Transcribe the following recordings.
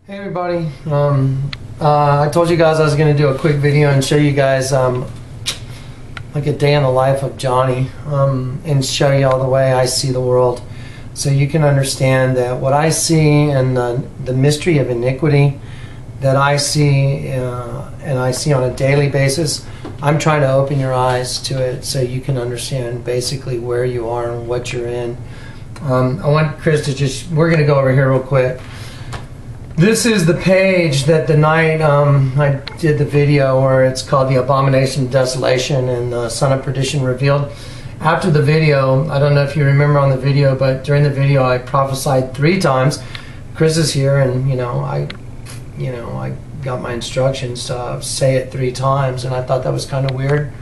Hey everybody, I told you guys I was going to do a quick video and show you guys like a day in the life of Johnny, and show you all the way I see the world, so you can understand that what I see and the mystery of iniquity that I see and I see on a daily basis. I'm trying to open your eyes to it so you can understand basically where you are and what you're in. I want Chris to we're going to go over here real quick. This is the page that the night I did the video where it's called The Abomination of Desolation and the Son of Perdition Revealed. After the video, I don't know if you remember on the video, but during the video I prophesied 3 times. Chris is here, and I got my instructions to say it 3 times, and I thought that was kind of weird.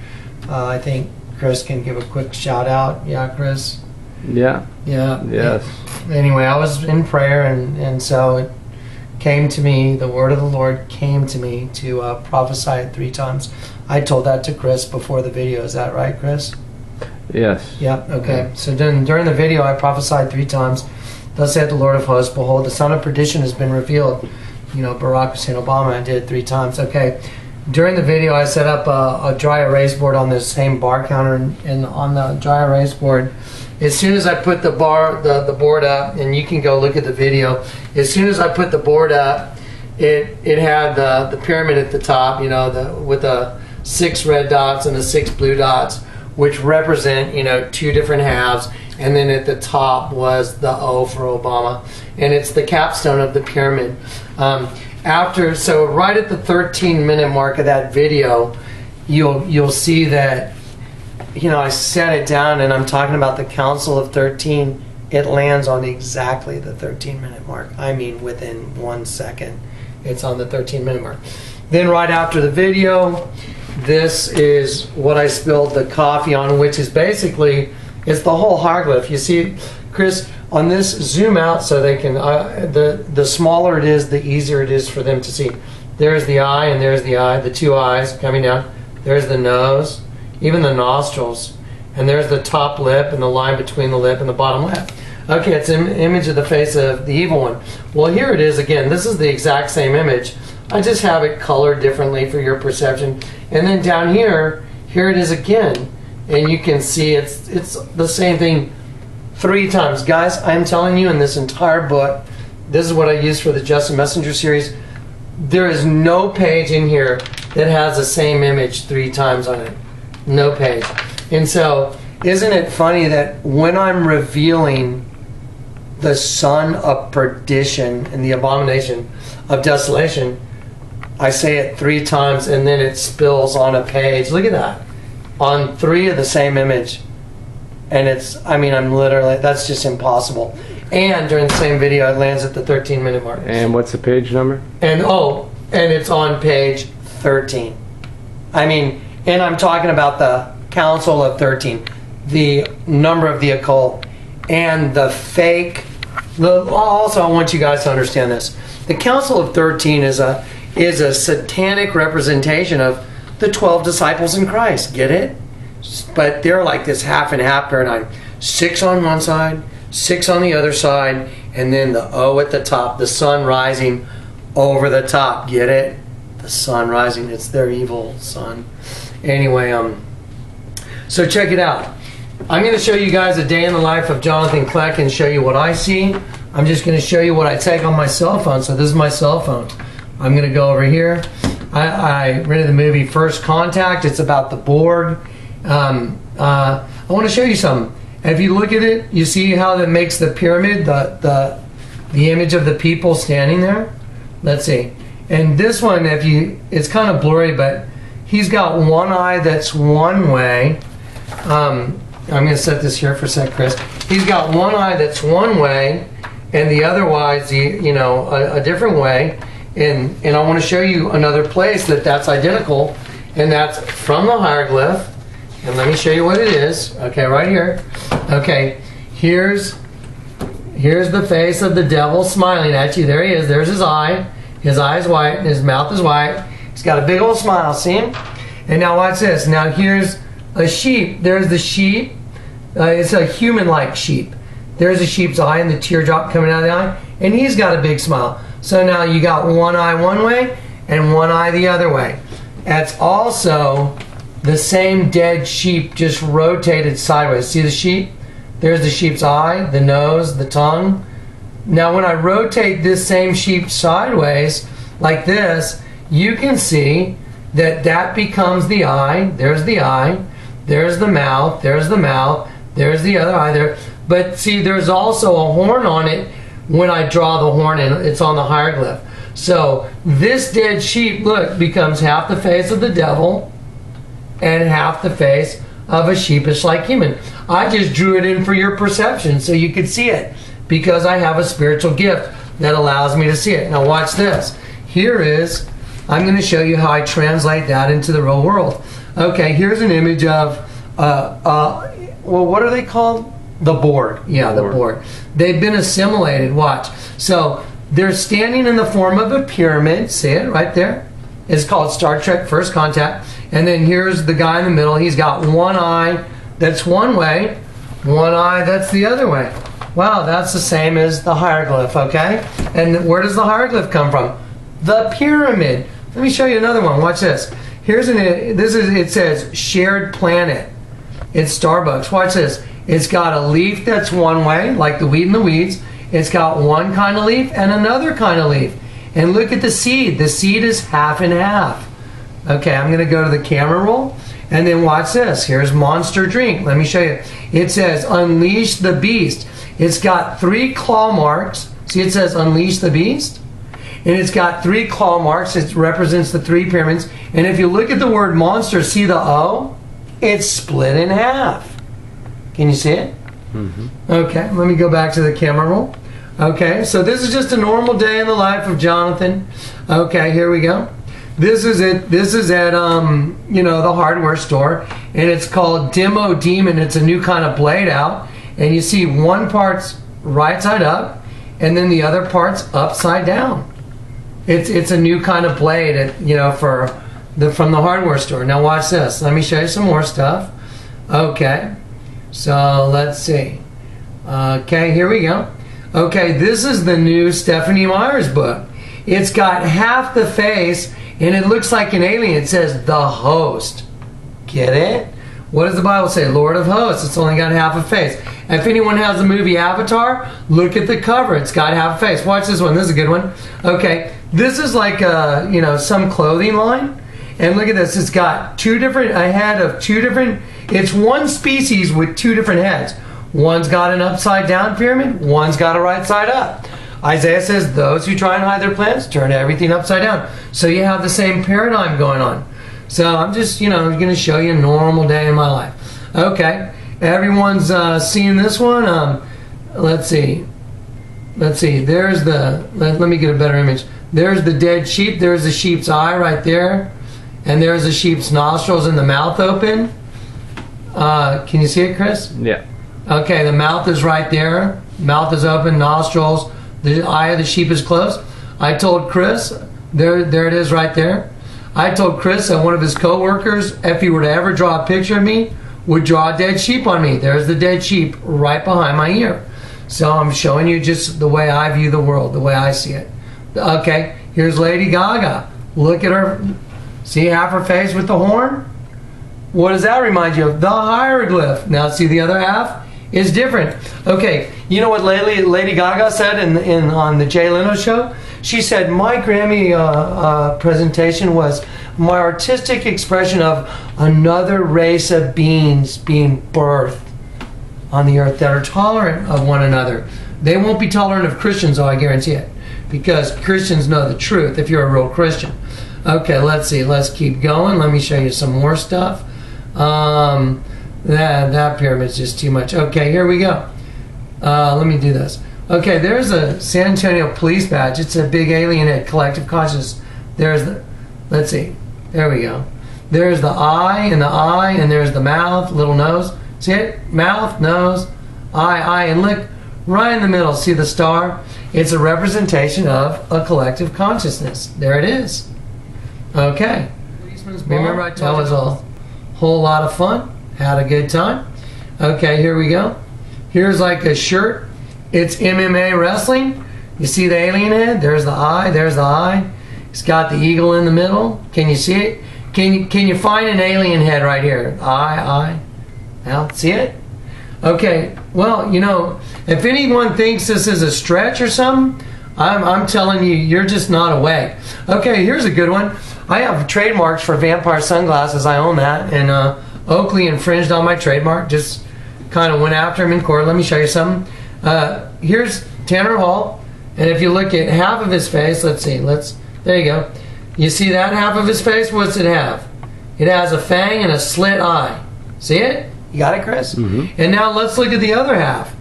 I think Chris can give a quick shout out. Yeah, Chris? Yeah. Yeah. Yes. Anyway, I was in prayer, and so it came to me, the word of the Lord came to me to prophesy it 3 times. I told that to Chris before the video. Is that right, Chris? Yes. Yep, okay. So during the video I prophesied 3 times. Thus saith the Lord of hosts, behold, the son of perdition has been revealed. Barack Hussein Obama, I did it 3 times. Okay. During the video I set up a dry erase board on this same bar counter, and on the dry erase board, as soon as I put the board up, and you can go look at the video, as soon as I put the board up, it had the pyramid at the top, with the 6 red dots and the 6 blue dots, which represent 2 different halves, and then at the top was the O for Obama, and it's the capstone of the pyramid. So right at the 13-minute mark of that video, you'll see that I set it down, and I'm talking about the Council of 13. It lands on exactly the 13-minute mark. I mean, within 1 second, it's on the 13-minute mark. Then right after the video, this is what I spilled the coffee on, which is basically, it's the whole hieroglyph. You see, Chris, on this, zoom out so they can, the smaller it is, the easier it is for them to see. There's the eye, and there's the eye, the 2 eyes coming down. There's the nose, even the nostrils, and there's the top lip and the line between the lip and the bottom lip. Okay, it's an image of the face of the evil one. Well, here it is again. This is the exact same image. I just have it colored differently for your perception. And then down here it is again, and you can see it's the same thing 3 times. Guys, I'm telling you, in this entire book, this is what I use for the Justin Messenger series. There is no page in here that has the same image 3 times on it. No page. And so, isn't it funny that when I'm revealing the son of perdition and the abomination of desolation, I say it 3 times, and then it spills on a page. Look at that. On 3 of the same image. And I'm literally, that's just impossible. And during the same video, it lands at the 13-minute mark. And what's the page number? And it's on page 13. And I'm talking about the Council of 13, the number of the occult, and the fake. Also, I want you guys to understand this. The Council of 13 is a satanic representation of the 12 disciples in Christ. Get it? But they're like this half and half paradigm. 6 on one side, 6 on the other side, and then the O at the top, the sun rising over the top. Get it? The sun rising. It's their evil sun. Anyway, so check it out. I'm going to show you guys a day in the life of Jonathan Kleck and show you what I see. I'm just going to show you what I take on my cell phone. So this is my cell phone. I'm going to go over here. I rented the movie First Contact. It's about the Borg. I want to show you something. And if you look at it, you see how that makes the pyramid, the image of the people standing there. Let's see. And this one, it's kind of blurry, but he's got one eye that's one way. I'm going to set this here for a sec, Chris. He's got one eye that's one way, and the other eye is a different way. And I want to show you another place that's identical, and that's from the hieroglyph. And let me show you what it is. Okay, right here. Okay, here's the face of the devil smiling at you. There he is. There's his eye. His eye is white, and his mouth is white. He's got a big old smile. See him? And now watch this. Now here's a sheep. There's the sheep. It's a human-like sheep. There's a sheep's eye and the teardrop coming out of the eye. And he's got a big smile. So now you got one eye one way and one eye the other way. That's also the same dead sheep just rotated sideways. See the sheep? There's the sheep's eye, the nose, the tongue. Now when I rotate this same sheep sideways like this, you can see that that becomes the eye. There's the eye. There's the mouth. There's the mouth. There's the other eye there. But see, there's also a horn on it when I draw the horn and it's on the hieroglyph. So this dead sheep, look, becomes half the face of the devil and half the face of a sheepish-like human. I just drew it in for your perception so you could see it, because I have a spiritual gift that allows me to see it. Now watch this. Here is, I'm going to show you how I translate that into the real world. Okay, here's an image of, well, what are they called? The board. Yeah, the board. They've been assimilated. Watch. So they're standing in the form of a pyramid. See it right there? It's called Star Trek First Contact. And then here's the guy in the middle. He's got one eye that's one way, one eye that's the other way. Wow, that's the same as the hieroglyph, okay? And where does the hieroglyph come from? The pyramid. Let me show you another one. Watch this. Here's it says shared planet. It's Starbucks. Watch this. It's got a leaf that's one way, like the weed in the weeds. It's got one kind of leaf and another kind of leaf. And look at the seed. The seed is half and half. Okay, I'm going to go to the camera roll. And then watch this. Here's Monster Drink. Let me show you. It says Unleash the Beast. It's got 3 claw marks. See, it says Unleash the Beast. And it's got 3 claw marks. It represents the 3 pyramids. And if you look at the word monster, see the O? It's split in half. Can you see it? Mm-hmm. Okay, let me go back to the camera roll. Okay, so this is just a normal day in the life of Jonathan. Okay, here we go. This is it. This is at you know, the hardware store, and it's called Demo Demon. It's a new kind of blade out, and you see one part's right side up, and then the other part's upside down. It's a new kind of blade, you know, from the hardware store. Now watch this. Let me show you some more stuff. Okay, so let's see. Okay, here we go. Okay, this is the new Stephanie Meyer's book. It's got half the face, and it looks like an alien. It says the host. Get it? What does the Bible say? Lord of hosts. It's only got half a face. If anyone has the movie Avatar, look at the cover. It's got half a face. Watch this one. This is a good one. Okay, this is like you know, some clothing line. And look at this. It's got a head of 2 different. It's one species with 2 different heads. One's got an upside down pyramid. One's got a right side up. Isaiah says those who try and hide their plans turn everything upside down. So you have the same paradigm going on. So I'm just, you know, going to show you a normal day in my life. Okay, everyone's seeing this one. Let's see. There's the. Let me get a better image. There's the dead sheep. There's the sheep's eye right there, and there's the sheep's nostrils and the mouth open. Can you see it, Chris? Yeah. Okay, the mouth is right there. Mouth is open, nostrils. The eye of the sheep is closed. I told Chris, there it is right there. I told Chris that one of his co-workers, if he were to ever draw a picture of me, would draw a dead sheep on me. There's the dead sheep right behind my ear. So I'm showing you just the way I view the world, the way I see it. Okay, here's Lady Gaga. Look at her. See half her face with the horn? What does that remind you of? The hieroglyph. Now see the other half? Is different. Okay, you know what Lady Gaga said on the Jay Leno show? She said, my Grammy presentation was my artistic expression of another race of beings being birthed on the earth that are tolerant of one another. They won't be tolerant of Christians, though, I guarantee it, because Christians know the truth if you're a real Christian. Okay, let's see. Let's keep going. Let me show you some more stuff. That pyramid's just too much. Okay, here we go. Let me do this. Okay, there's a San Antonio police badge. It's a big alien head, collective consciousness. There's the, let's see. There we go. There's the eye, and there's the mouth, little nose. See it? Mouth, nose, eye, and look right in the middle. See the star? It's a representation of a collective consciousness. There it is. Okay. Remember I told you that was a whole lot of fun. Had a good time. Okay, here we go. Here's like a shirt. It's MMA wrestling. You see the alien head? There's the eye. There's the eye. It's got the eagle in the middle. Can you see it? Can you find an alien head right here? Eye. Now, see it? Okay. Well, you know, if anyone thinks this is a stretch or something, I'm telling you, you're just not awake. Okay, here's a good one. I have trademarks for vampire sunglasses. I own that, and Oakley infringed on my trademark. Just kind of went after him in court. Let me show you something. Here's Tanner Hall, and if you look at half of his face, let's see. There you go. You see that half of his face? What's it have? It has a fang and a slit eye. See it? You got it, Chris? Mm-hmm. And now let's look at the other half.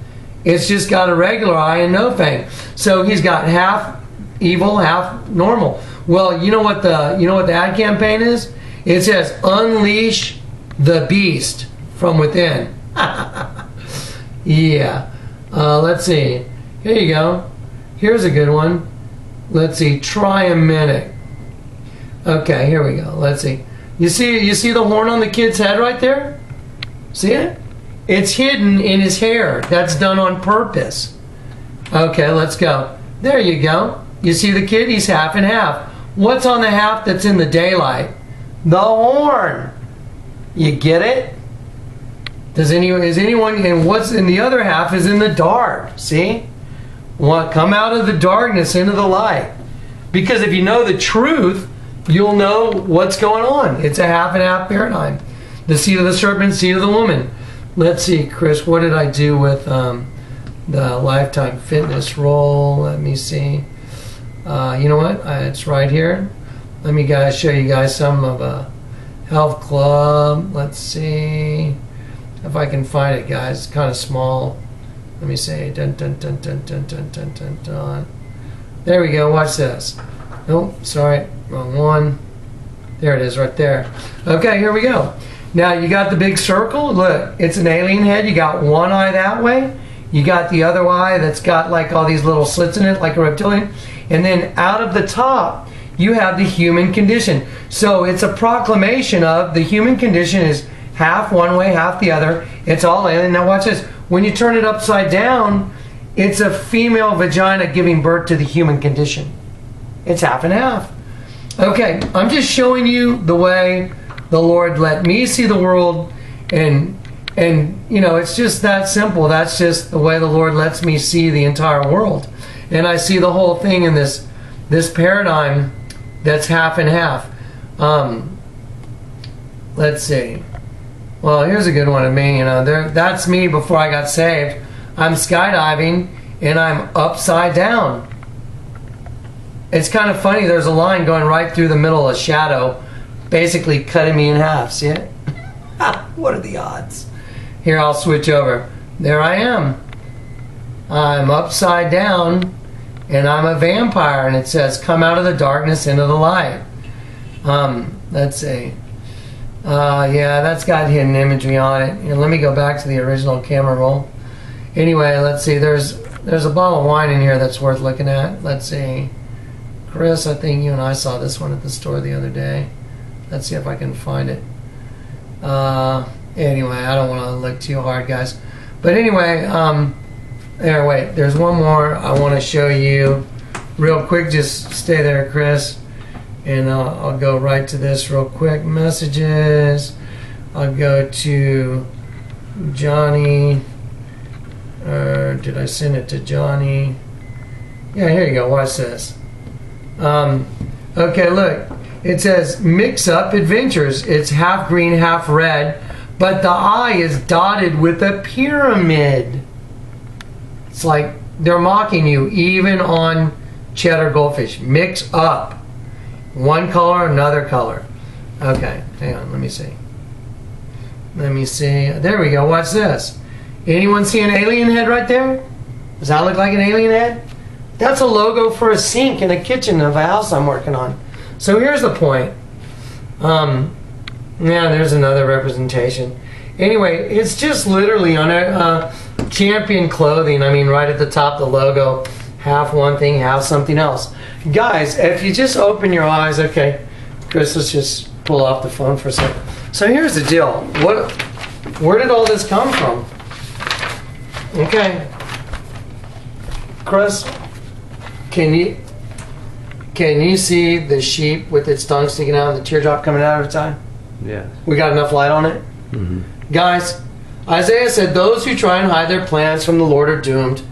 It's just got a regular eye and no fang. So he's got half evil, half normal. Well, you know what the ad campaign is? It says, "Unleash the beast from within." Yeah. Let's see. Here you go. Here's a good one. Let's see. Try a minute. Okay, here we go. Let's see. You see the horn on the kid's head right there? See it? It's hidden in his hair. That's done on purpose. Okay, let's go. There you go. You see the kid? He's half and half. What's on the half that's in the daylight? The horn. You get it? Is anyone, and what's in the other half is in the dark. See? Come out of the darkness into the light. Because if you know the truth, you'll know what's going on. It's a half and half paradigm. The seed of the serpent, seed of the woman. Let's see, Chris, what did I do with the Lifetime Fitness roll? Let me see. You know what? It's right here. Let me show you guys some of a health club. Let's see if I can find it, guys. It's kind of small. Let me see. Dun, dun, dun, dun, dun, dun, dun, dun, dun. There we go. Watch this. Oh, sorry. Wrong one. There it is right there. Okay, here we go. Now, you got the big circle. Look, it's an alien head. You got one eye that way. You got the other eye that's got like all these little slits in it, like a reptilian. And then out of the top, you have the human condition. So it's a proclamation of the human condition is half one way, half the other. It's all alien. Now watch this. When you turn it upside down, it's a female vagina giving birth to the human condition. It's half and half. Okay, I'm just showing you the way the Lord let me see the world, and you know, it's just that simple. That's just the way the Lord lets me see the entire world. And I see the whole thing in this paradigm that's half and half. Let's see. Well, here's a good one of me. You know, that's me before I got saved. I'm skydiving and I'm upside down. It's kind of funny. There's a line going right through the middle of shadow, basically cutting me in half. See it? What are the odds? Here, I'll switch over. There I am. I'm upside down and I'm a vampire, and it says, "Come out of the darkness into the light." Let's see. Yeah, that's got hidden imagery on it. Let me go back to the original camera roll. Anyway, let's see. There's a bottle of wine in here that's worth looking at. Let's see. Chris, I think you and I saw this one at the store the other day. Let's see if I can find it. Anyway, I don't want to look too hard, guys. But anyway, wait. There's one more I want to show you real quick. Just stay there, Chris. And I'll go right to this real quick. Messages. I'll go to Johnny. Did I send it to Johnny? Yeah, here you go. Watch this. Okay, look. It says Mix Up Adventures. It's half green, half red, but the eye is dotted with a pyramid. It's like they're mocking you, even on cheddar goldfish. Mix up. One color, another color. Okay, hang on, let me see. Let me see. There we go. Watch this. Anyone see an alien head right there? Does that look like an alien head? That's a logo for a sink in a kitchen of a house I'm working on. So here's the point. Yeah, there's another representation. Anyway, it's just literally on a Champion clothing. I mean, right at the top, the logo. Half one thing, half something else. Guys, if you just open your eyes, okay, Chris, let's just pull off the phone for a second. So here's the deal. Where did all this come from? Okay. Chris, Can you see the sheep with its tongue sticking out and the teardrop coming out every time? Yes. We got enough light on it? Mm-hmm. Guys, Isaiah said, those who try and hide their plans from the Lord are doomed.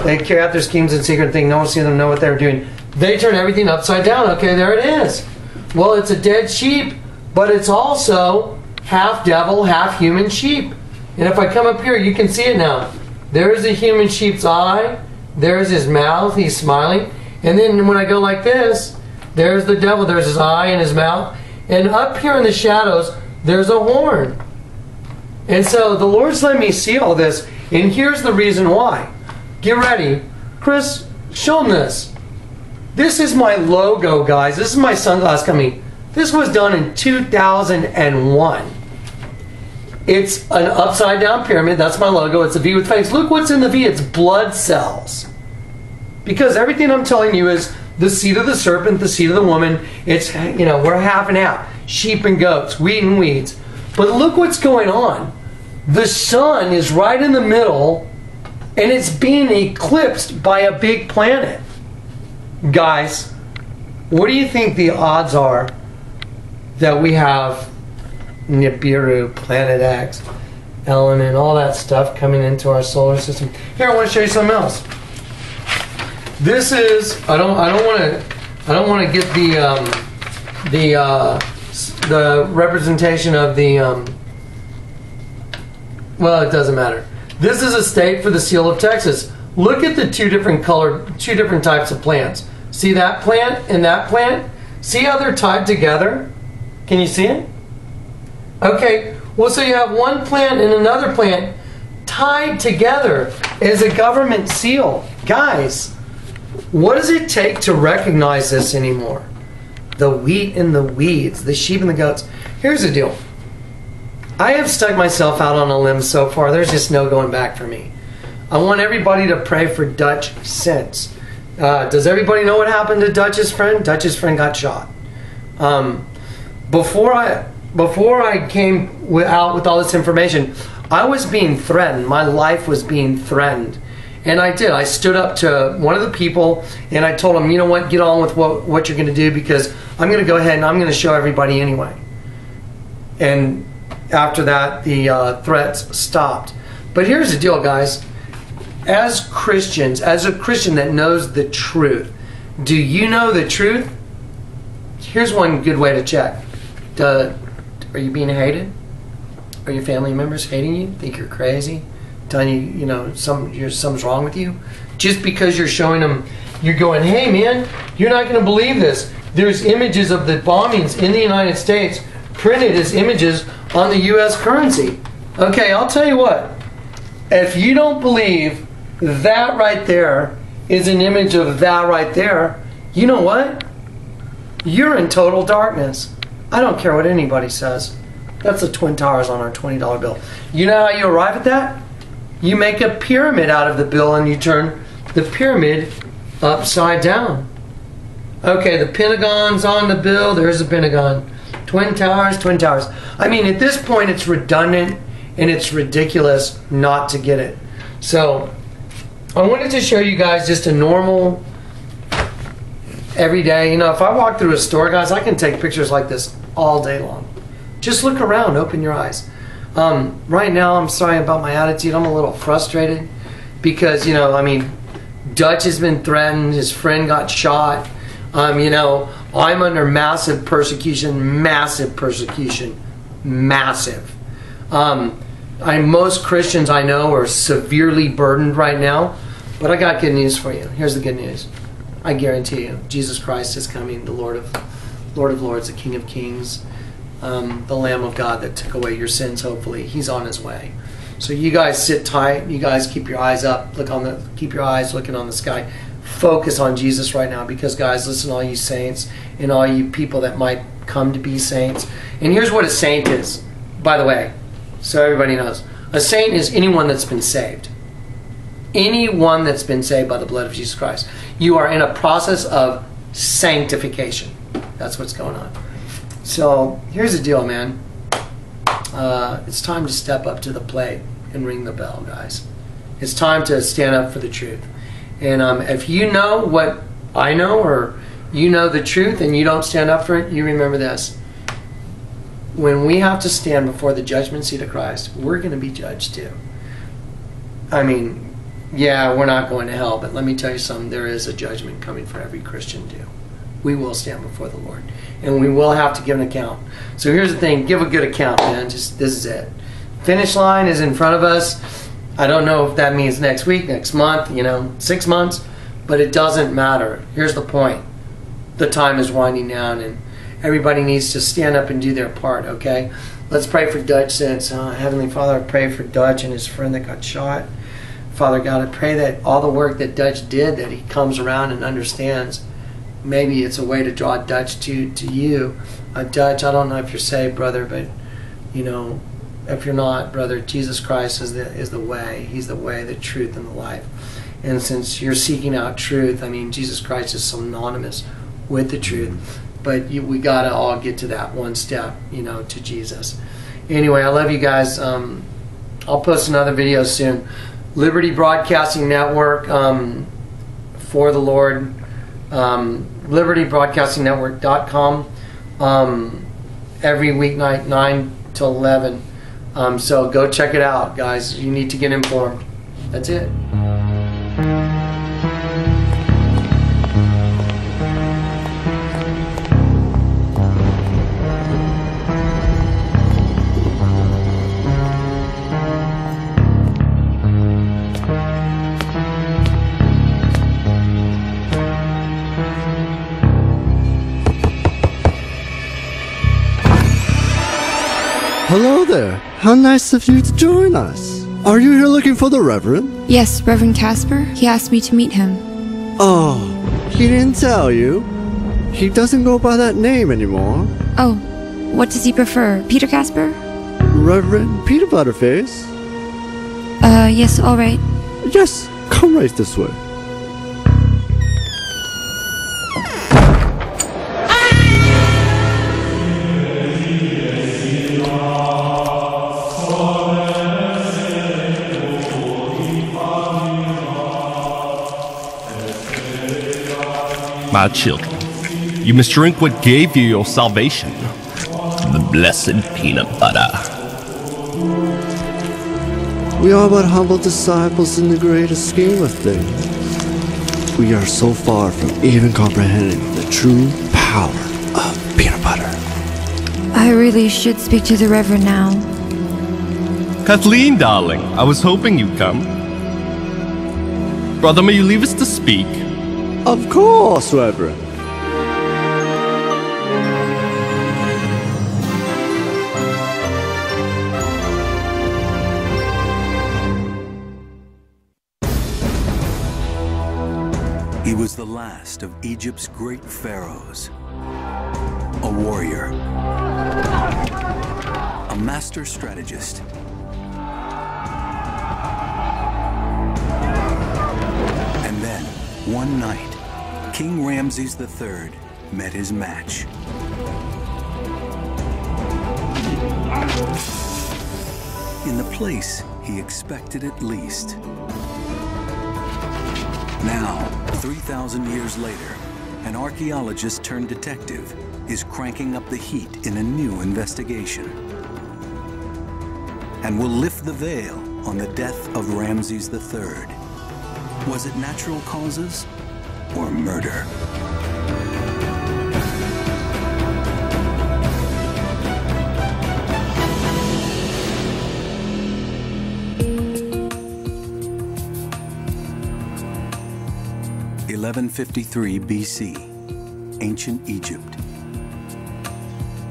They carry out their schemes in secret, think no one sees them, know what they're doing. They turn everything upside down. Okay, there it is. Well, it's a dead sheep, but it's also half devil, half human sheep. And if I come up here, you can see it now. There's the human sheep's eye. There's his mouth. He's smiling. And then when I go like this, there's the devil. There's his eye and his mouth. And up here in the shadows, there's a horn. And so the Lord's letting me see all this. And here's the reason why. Get ready. Chris, show them this. This is my logo, guys. This is my sunglass company. This was done in 2001. It's an upside down pyramid. That's my logo. It's a V with fangs. Look what's in the V. It's blood cells. Because everything I'm telling you is the seed of the serpent, the seed of the woman. It's, you know, we're half and half. Sheep and goats, wheat and weeds. But look what's going on. The sun is right in the middle and it's being eclipsed by a big planet. Guys, what do you think the odds are that we have Nibiru, Planet X, element, all that stuff coming into our solar system? Here, I want to show you something else. This is I don't want to get the representation of the well, it doesn't matter. This is a state for the seal of Texas. Look at the two different types of plants. See that plant and that plant? See how they're tied together? Can you see it? Okay, well, so you have one plant and another plant tied together as a government seal. Guys, what does it take to recognize this anymore? The wheat and the weeds, the sheep and the goats. Here's the deal. I have stuck myself out on a limb so far. There's just no going back for me. I want everybody to pray for Dutch sense. Does everybody know what happened to Dutch's friend? Dutch's friend got shot. Before I came out with all this information, I was being threatened. My life was being threatened. And I did. I stood up to one of the people and I told him, you know what, get on with what you're going to do, because I'm going to go ahead and I'm going to show everybody anyway. And after that, the threats stopped. But here's the deal, guys. As Christians, as a Christian that knows the truth, do you know the truth? Here's one good way to check. Are you being hated? Are your family members hating you? Think you're crazy? Telling you, you know, something's wrong with you? Just because you're showing them, you're going, hey man, you're not going to believe this. There's images of the bombings in the United States printed as images on the U.S. currency. Okay, I'll tell you what. If you don't believe that right there is an image of that right there, you know what? You're in total darkness. I don't care what anybody says. That's the Twin Towers on our $20 bill. You know how you arrive at that? You make a pyramid out of the bill and you turn the pyramid upside down. Okay, the Pentagon's on the bill. There's the Pentagon. Twin Towers, Twin Towers. I mean, at this point, it's redundant and it's ridiculous not to get it. So, I wanted to show you guys just a normal, everyday. You know, if I walk through a store, guys, I can take pictures like this all day long. Just look around, open your eyes. Right now, I'm sorry about my attitude. I'm a little frustrated because, you know, I mean, Dutch has been threatened. His friend got shot. You know, I'm under massive persecution, massive. Most Christians I know are severely burdened right now, but I got good news for you. Here's the good news. I guarantee you, Jesus Christ is coming, the Lord of Lords, the King of Kings, the Lamb of God that took away your sins, hopefully. He's on his way. So you guys sit tight. You guys keep your eyes up. Keep your eyes looking on the sky. Focus on Jesus right now, because, guys, listen, all you saints and all you people that might come to be saints. And here's what a saint is, by the way, so everybody knows. A saint is anyone that's been saved. Anyone that's been saved by the blood of Jesus Christ. You are in a process of sanctification. That's what's going on. So here's the deal, man. It's time to step up to the plate and ring the bell, guys. It's time to stand up for the truth. And if you know what I know or you know the truth and you don't stand up for it, you remember this. When we have to stand before the judgment seat of Christ, we're going to be judged too. I mean, yeah, we're not going to hell, but let me tell you something. There is a judgment coming for every Christian too. We will stand before the Lord, and we will have to give an account. So here's the thing: give a good account, man. Just this is it. Finish line is in front of us. I don't know if that means next week, next month, 6 months, but it doesn't matter. Here's the point: the time is winding down, and everybody needs to stand up and do their part. Okay, let's pray for Dutch. Since Heavenly Father, I pray for Dutch and his friend that got shot. Father God, I pray that all the work that Dutch did, that he comes around and understands. Maybe it's a way to draw Dutch to you. Dutch, I don't know if you're saved, brother, but if you're not, brother, Jesus Christ is the way. He's the way, the truth, and the life. And since you're seeking out truth, I mean, Jesus Christ is synonymous with the truth. But we gotta all get to that one step, to Jesus. Anyway, I love you guys. I'll post another video soon. Liberty Broadcasting Network, for the Lord. LibertyBroadcastingNetwork.com, every weeknight 9 to 11. So go check it out, guys. You need to get informed. That's it. Hello there. How nice of you to join us. Are you here looking for the Reverend? Yes, Reverend Casper. He asked me to meet him. Oh, he didn't tell you? He doesn't go by that name anymore. Oh, what does he prefer? Peter Casper? Reverend Peter Butterface? Yes, alright. Yes, come right this way. My children, you must drink what gave you your salvation, the blessed peanut butter. We are but humble disciples in the greater scheme of things. We are so far from even comprehending the true power of peanut butter. I really should speak to the Reverend now. Kathleen, darling, I was hoping you'd come. Brother, may you leave us to speak? Of course, Reverend. He was the last of Egypt's great pharaohs. A warrior. A master strategist. And then, one night, King Ramses III met his match. In the place he expected at least. Now, 3,000 years later, an archaeologist turned detective is cranking up the heat in a new investigation. And will lift the veil on the death of Ramses III. Was it natural causes or murder? (1153 BC), Ancient Egypt.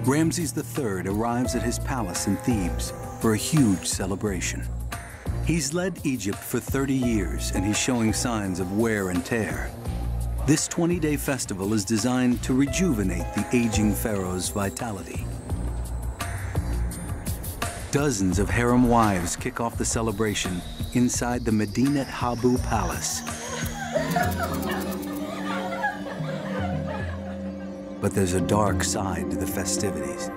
Ramses III arrives at his palace in Thebes for a huge celebration. He's led Egypt for 30 years and he's showing signs of wear and tear. This 20-day festival is designed to rejuvenate the aging pharaoh's vitality. Dozens of harem wives kick off the celebration inside the Medinet Habu Palace. But there's a dark side to the festivities.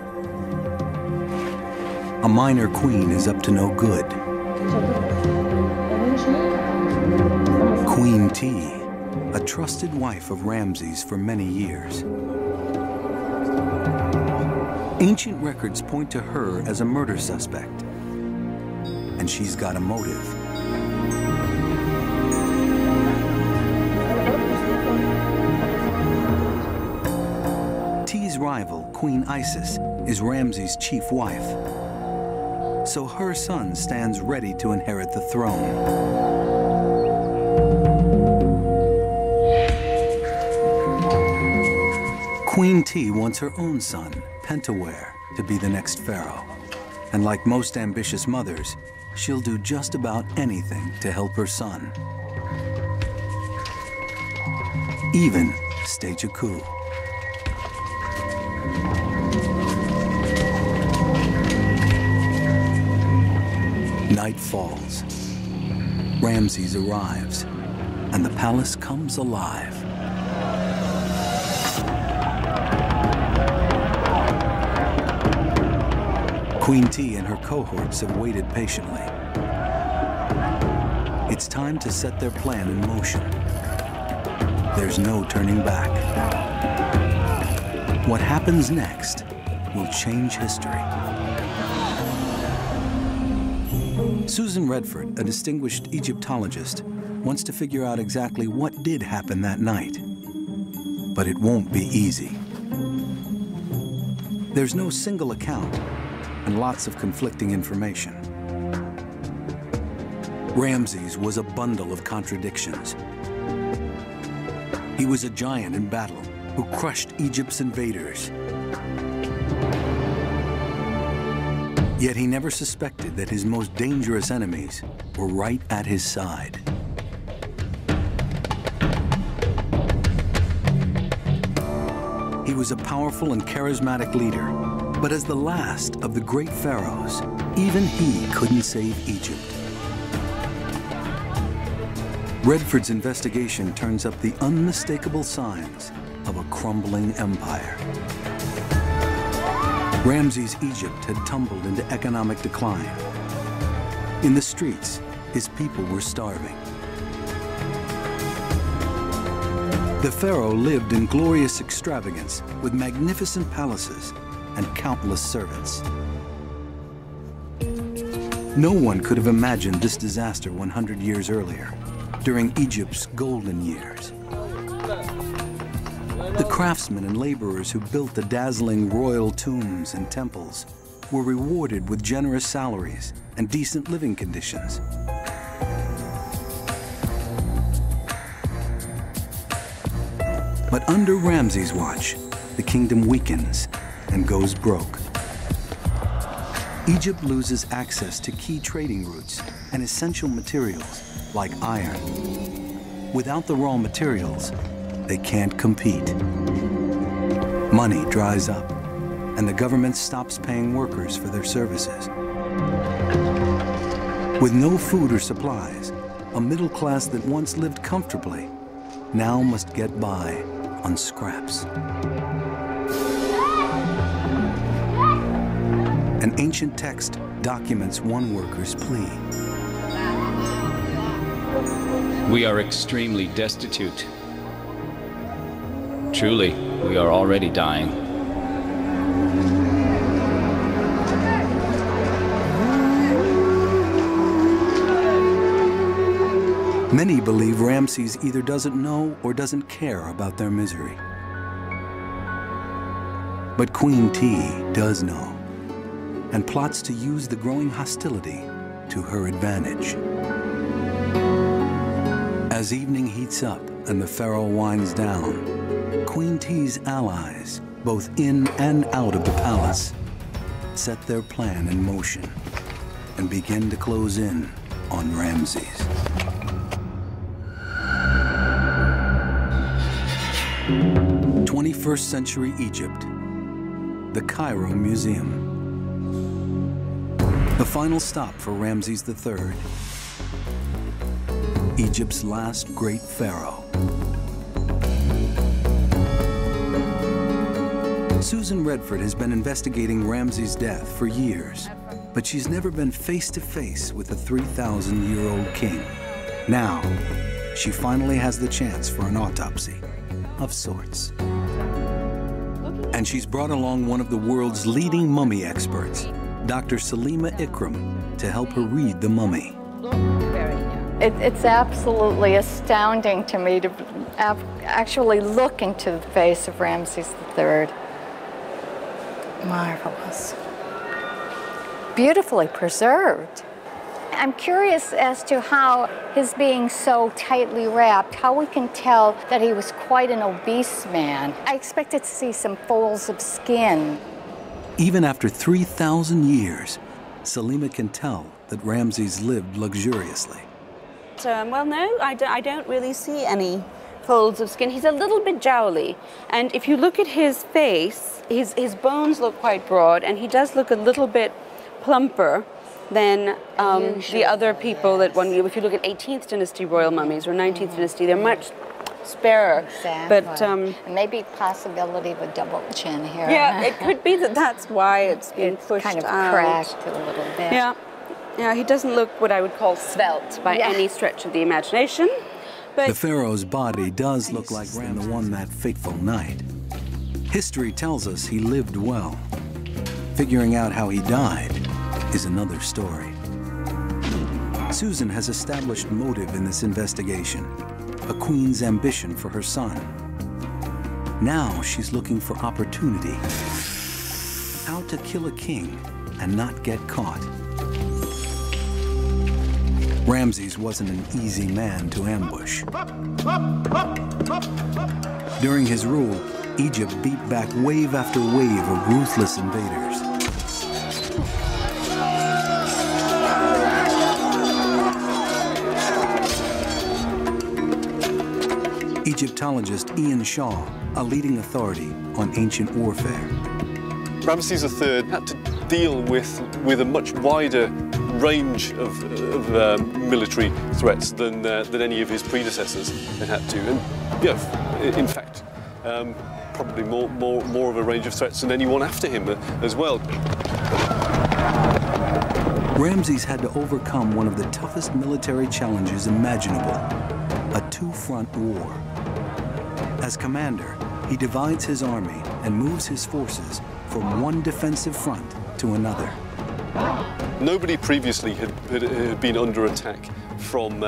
A minor queen is up to no good. Queen T a trusted wife of Ramses for many years. Ancient records point to her as a murder suspect, and she's got a motive. T's rival, Queen Isis, is Ramses' chief wife, so her son stands ready to inherit the throne. Queen T wants her own son, Pentawere, to be the next pharaoh. And like most ambitious mothers, she'll do just about anything to help her son. Even stage a coup. Night falls. Ramses arrives, and the palace comes alive. Queen T and her cohorts have waited patiently. It's time to set their plan in motion. There's no turning back. What happens next will change history. Susan Redford, a distinguished Egyptologist, wants to figure out exactly what did happen that night. But it won't be easy. There's no single account, and lots of conflicting information. Ramses was a bundle of contradictions. He was a giant in battle who crushed Egypt's invaders. Yet he never suspected that his most dangerous enemies were right at his side. He was a powerful and charismatic leader, but as the last of the great pharaohs, even he couldn't save Egypt. Redford's investigation turns up the unmistakable signs of a crumbling empire. Ramses' Egypt had tumbled into economic decline. In the streets, his people were starving. The pharaoh lived in glorious extravagance with magnificent palaces and countless servants. No one could have imagined this disaster 100 years earlier, during Egypt's golden years. The craftsmen and laborers who built the dazzling royal tombs and temples were rewarded with generous salaries and decent living conditions. But under Ramses' watch, the kingdom weakens and goes broke. Egypt loses access to key trading routes and essential materials like iron. Without the raw materials, they can't compete. Money dries up, and the government stops paying workers for their services. With no food or supplies, a middle class that once lived comfortably now must get by on scraps. An ancient text documents one worker's plea. We are extremely destitute. Truly, we are already dying. Many believe Ramses either doesn't know or doesn't care about their misery. But Queen T does know, and plots to use the growing hostility to her advantage. As evening heats up and the pharaoh winds down, Queen T's allies, both in and out of the palace, set their plan in motion and begin to close in on Ramses. '21st century Egypt, the Cairo Museum. The final stop for Ramses III, Egypt's last great pharaoh. Susan Redford has been investigating Ramses' death for years, but she's never been face to face with a 3,000-year-old king. Now, she finally has the chance for an autopsy of sorts. And she's brought along one of the world's leading mummy experts, Dr. Salima Ikram, to help her read the mummy. It's absolutely astounding to me to actually look into the face of Ramses III. Marvelous. Beautifully preserved. I'm curious as to how his being so tightly wrapped, how we can tell that he was quite an obese man. I expected to see some folds of skin. Even after 3,000 years, Salima can tell that Ramses lived luxuriously. Well, no, I don't really see any folds of skin. He's a little bit jowly. And if you look at his face, his bones look quite broad, and he does look a little bit plumper than the other people that if you look at 18th dynasty royal mummies or 19th dynasty, they're much sparer. Exactly. But maybe possibility of a double chin here. Yeah, it could be that's why it's been pushed kind of out. cracked a little bit. Yeah. Yeah, he doesn't look what I would call svelte by any stretch of the imagination. But the pharaoh's body does look like Ramses won that fateful night. History tells us he lived well. Figuring out how he died is another story. Susan has established motive in this investigation, a queen's ambition for her son. Now she's looking for opportunity. How to kill a king and not get caught. Ramses wasn't an easy man to ambush. During his rule, Egypt beat back wave after wave of ruthless invaders. Egyptologist Ian Shaw, a leading authority on ancient warfare. Ramses III had to deal with a much wider range of military threats than any of his predecessors had had to, and in fact, probably more of a range of threats than anyone after him as well. Ramses had to overcome one of the toughest military challenges imaginable, a two-front war. As commander, he divides his army and moves his forces from one defensive front to another. Nobody previously had been under attack from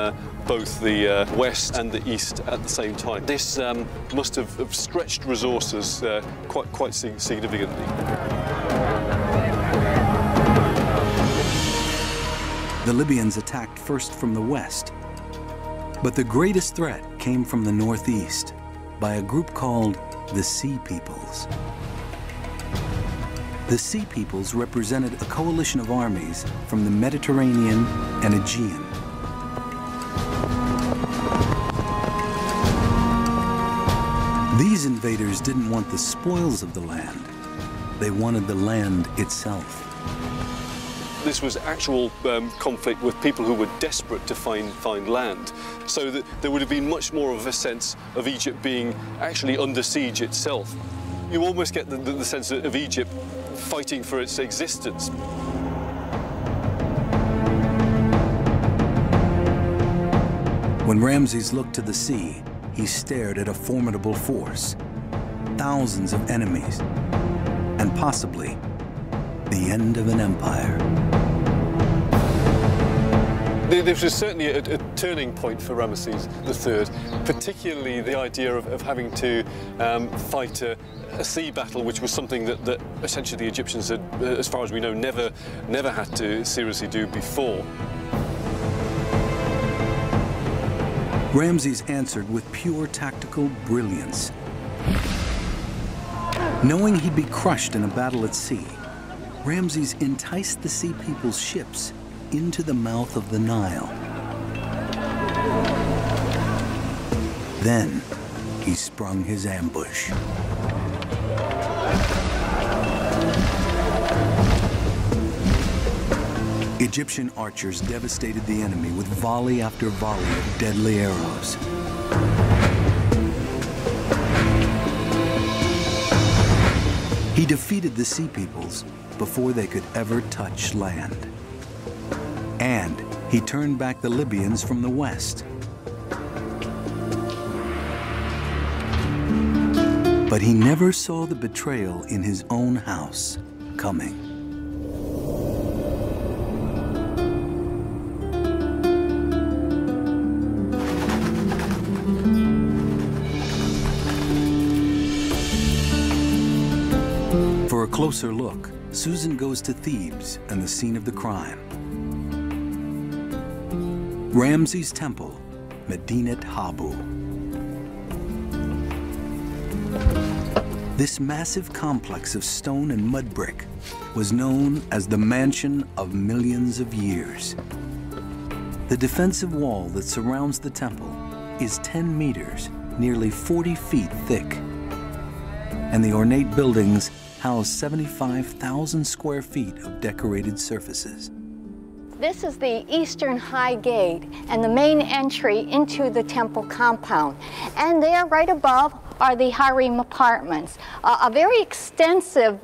both the west and the east at the same time. This must have stretched resources quite significantly. The Libyans attacked first from the west, but the greatest threat came from the northeast by a group called the Sea Peoples. The Sea Peoples represented a coalition of armies from the Mediterranean and Aegean. These invaders didn't want the spoils of the land. They wanted the land itself. This was actual conflict with people who were desperate to find land, so that there would have been much more of a sense of Egypt being actually under siege itself. You almost get the sense of Egypt fighting for its existence. When Ramses looked to the sea, he stared at a formidable force, thousands of enemies, and possibly the end of an empire. This was certainly a turning point for Ramses III, particularly the idea of having to fight a sea battle, which was something that essentially the Egyptians had, as far as we know, never had to seriously do before. Ramses answered with pure tactical brilliance. Knowing he'd be crushed in a battle at sea, Ramses enticed the Sea People's ships into the mouth of the Nile. Then he sprung his ambush. Egyptian archers devastated the enemy with volley after volley of deadly arrows. He defeated the Sea Peoples before they could ever touch land. And he turned back the Libyans from the west. But he never saw the betrayal in his own house coming. For a closer look, Susan goes to Thebes and the scene of the crime. Ramses' temple, Medinet Habu. This massive complex of stone and mud brick was known as the mansion of millions of years. The defensive wall that surrounds the temple is 10 meters, nearly 40 feet thick. And the ornate buildings house 75,000 square feet of decorated surfaces. This is the Eastern High Gate and the main entry into the temple compound. And there, right above, are the harem apartments, a very extensive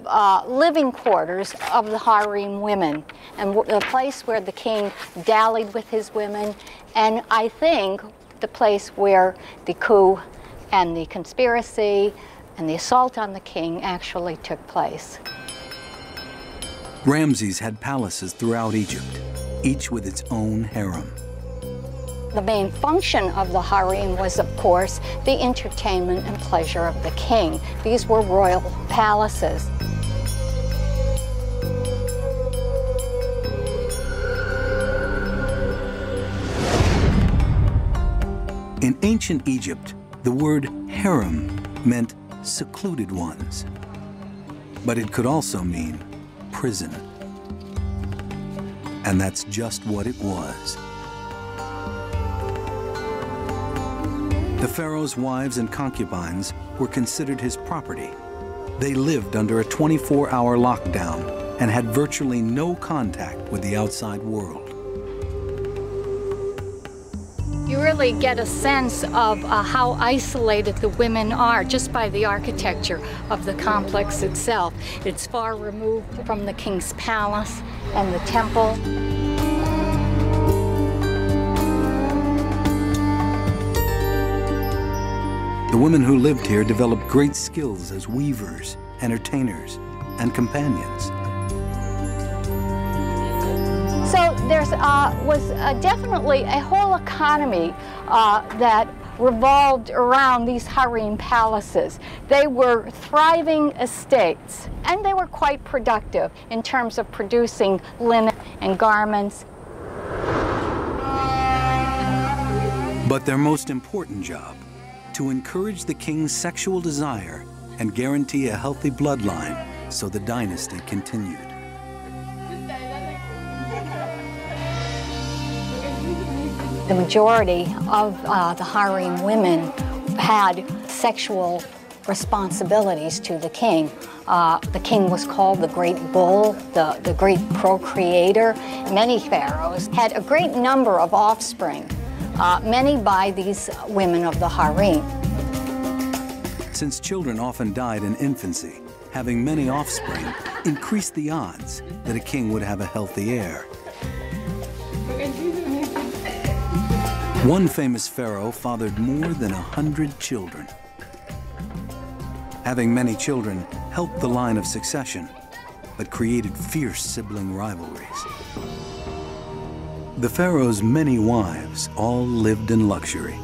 living quarters of the harem women, and the place where the king dallied with his women, and I think the place where the coup and the conspiracy and the assault on the king actually took place. Ramses had palaces throughout Egypt, each with its own harem. The main function of the harem was, of course, the entertainment and pleasure of the king. These were royal palaces. In ancient Egypt, the word harem meant secluded ones, but it could also mean prison. And that's just what it was. The pharaoh's wives and concubines were considered his property. They lived under a 24-hour lockdown and had virtually no contact with the outside world. You really get a sense of how isolated the women are just by the architecture of the complex itself. It's far removed from the king's palace and the temple. The women who lived here developed great skills as weavers, entertainers, and companions. So there was definitely a whole economy that revolved around these harem palaces. They were thriving estates, and they were quite productive in terms of producing linen and garments. But their most important job, to encourage the king's sexual desire and guarantee a healthy bloodline so the dynasty continued. The majority of the harem women had sexual responsibilities to the king. The king was called the Great Bull, the Great Procreator. Many pharaohs had a great number of offspring, many by these women of the harem. Since children often died in infancy, having many offspring increased the odds that a king would have a healthy heir. One famous pharaoh fathered more than 100 children. Having many children helped the line of succession, but created fierce sibling rivalries. The pharaoh's many wives all lived in luxury.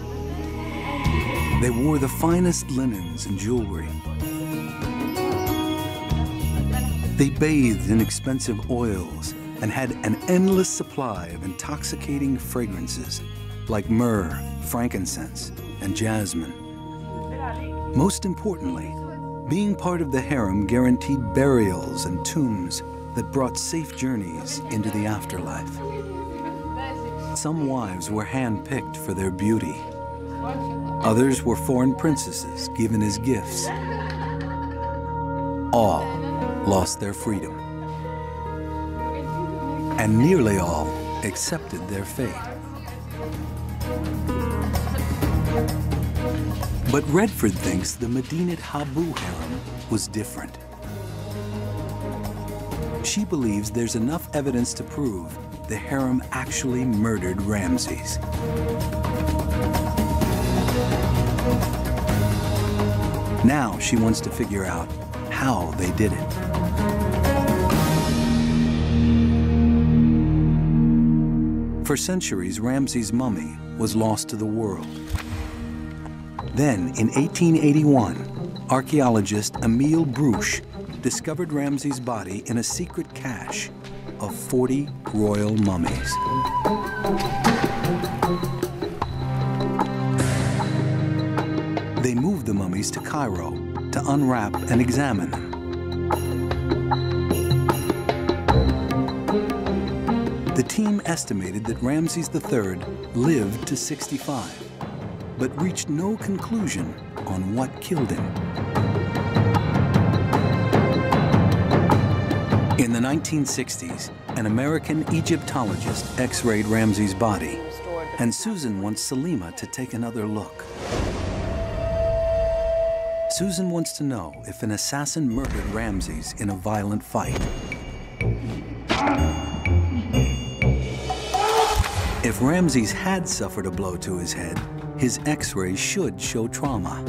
They wore the finest linens and jewelry. They bathed in expensive oils and had an endless supply of intoxicating fragrances like myrrh, frankincense, and jasmine. Most importantly, being part of the harem guaranteed burials and tombs that brought safe journeys into the afterlife. Some wives were handpicked for their beauty. Others were foreign princesses given as gifts. All lost their freedom. And nearly all accepted their fate. But Redford thinks the Medinet Habu harem was different. She believes there's enough evidence to prove the harem actually murdered Now she wants to figure out how they did it. For centuries, Ramses' mummy was lost to the world. Then, in 1881, archaeologist Émile Brouche discovered Ramses' body in a secret cache of 40 royal mummies. They moved the mummies to Cairo to unwrap and examine them. The team estimated that Ramses III lived to 65, but reached no conclusion on what killed him. In the 1960s, an American Egyptologist X-rayed Ramses' body, and Susan wants Salima to take another look. Susan wants to know if an assassin murdered Ramses in a violent fight. If Ramses had suffered a blow to his head, his X-rays should show trauma.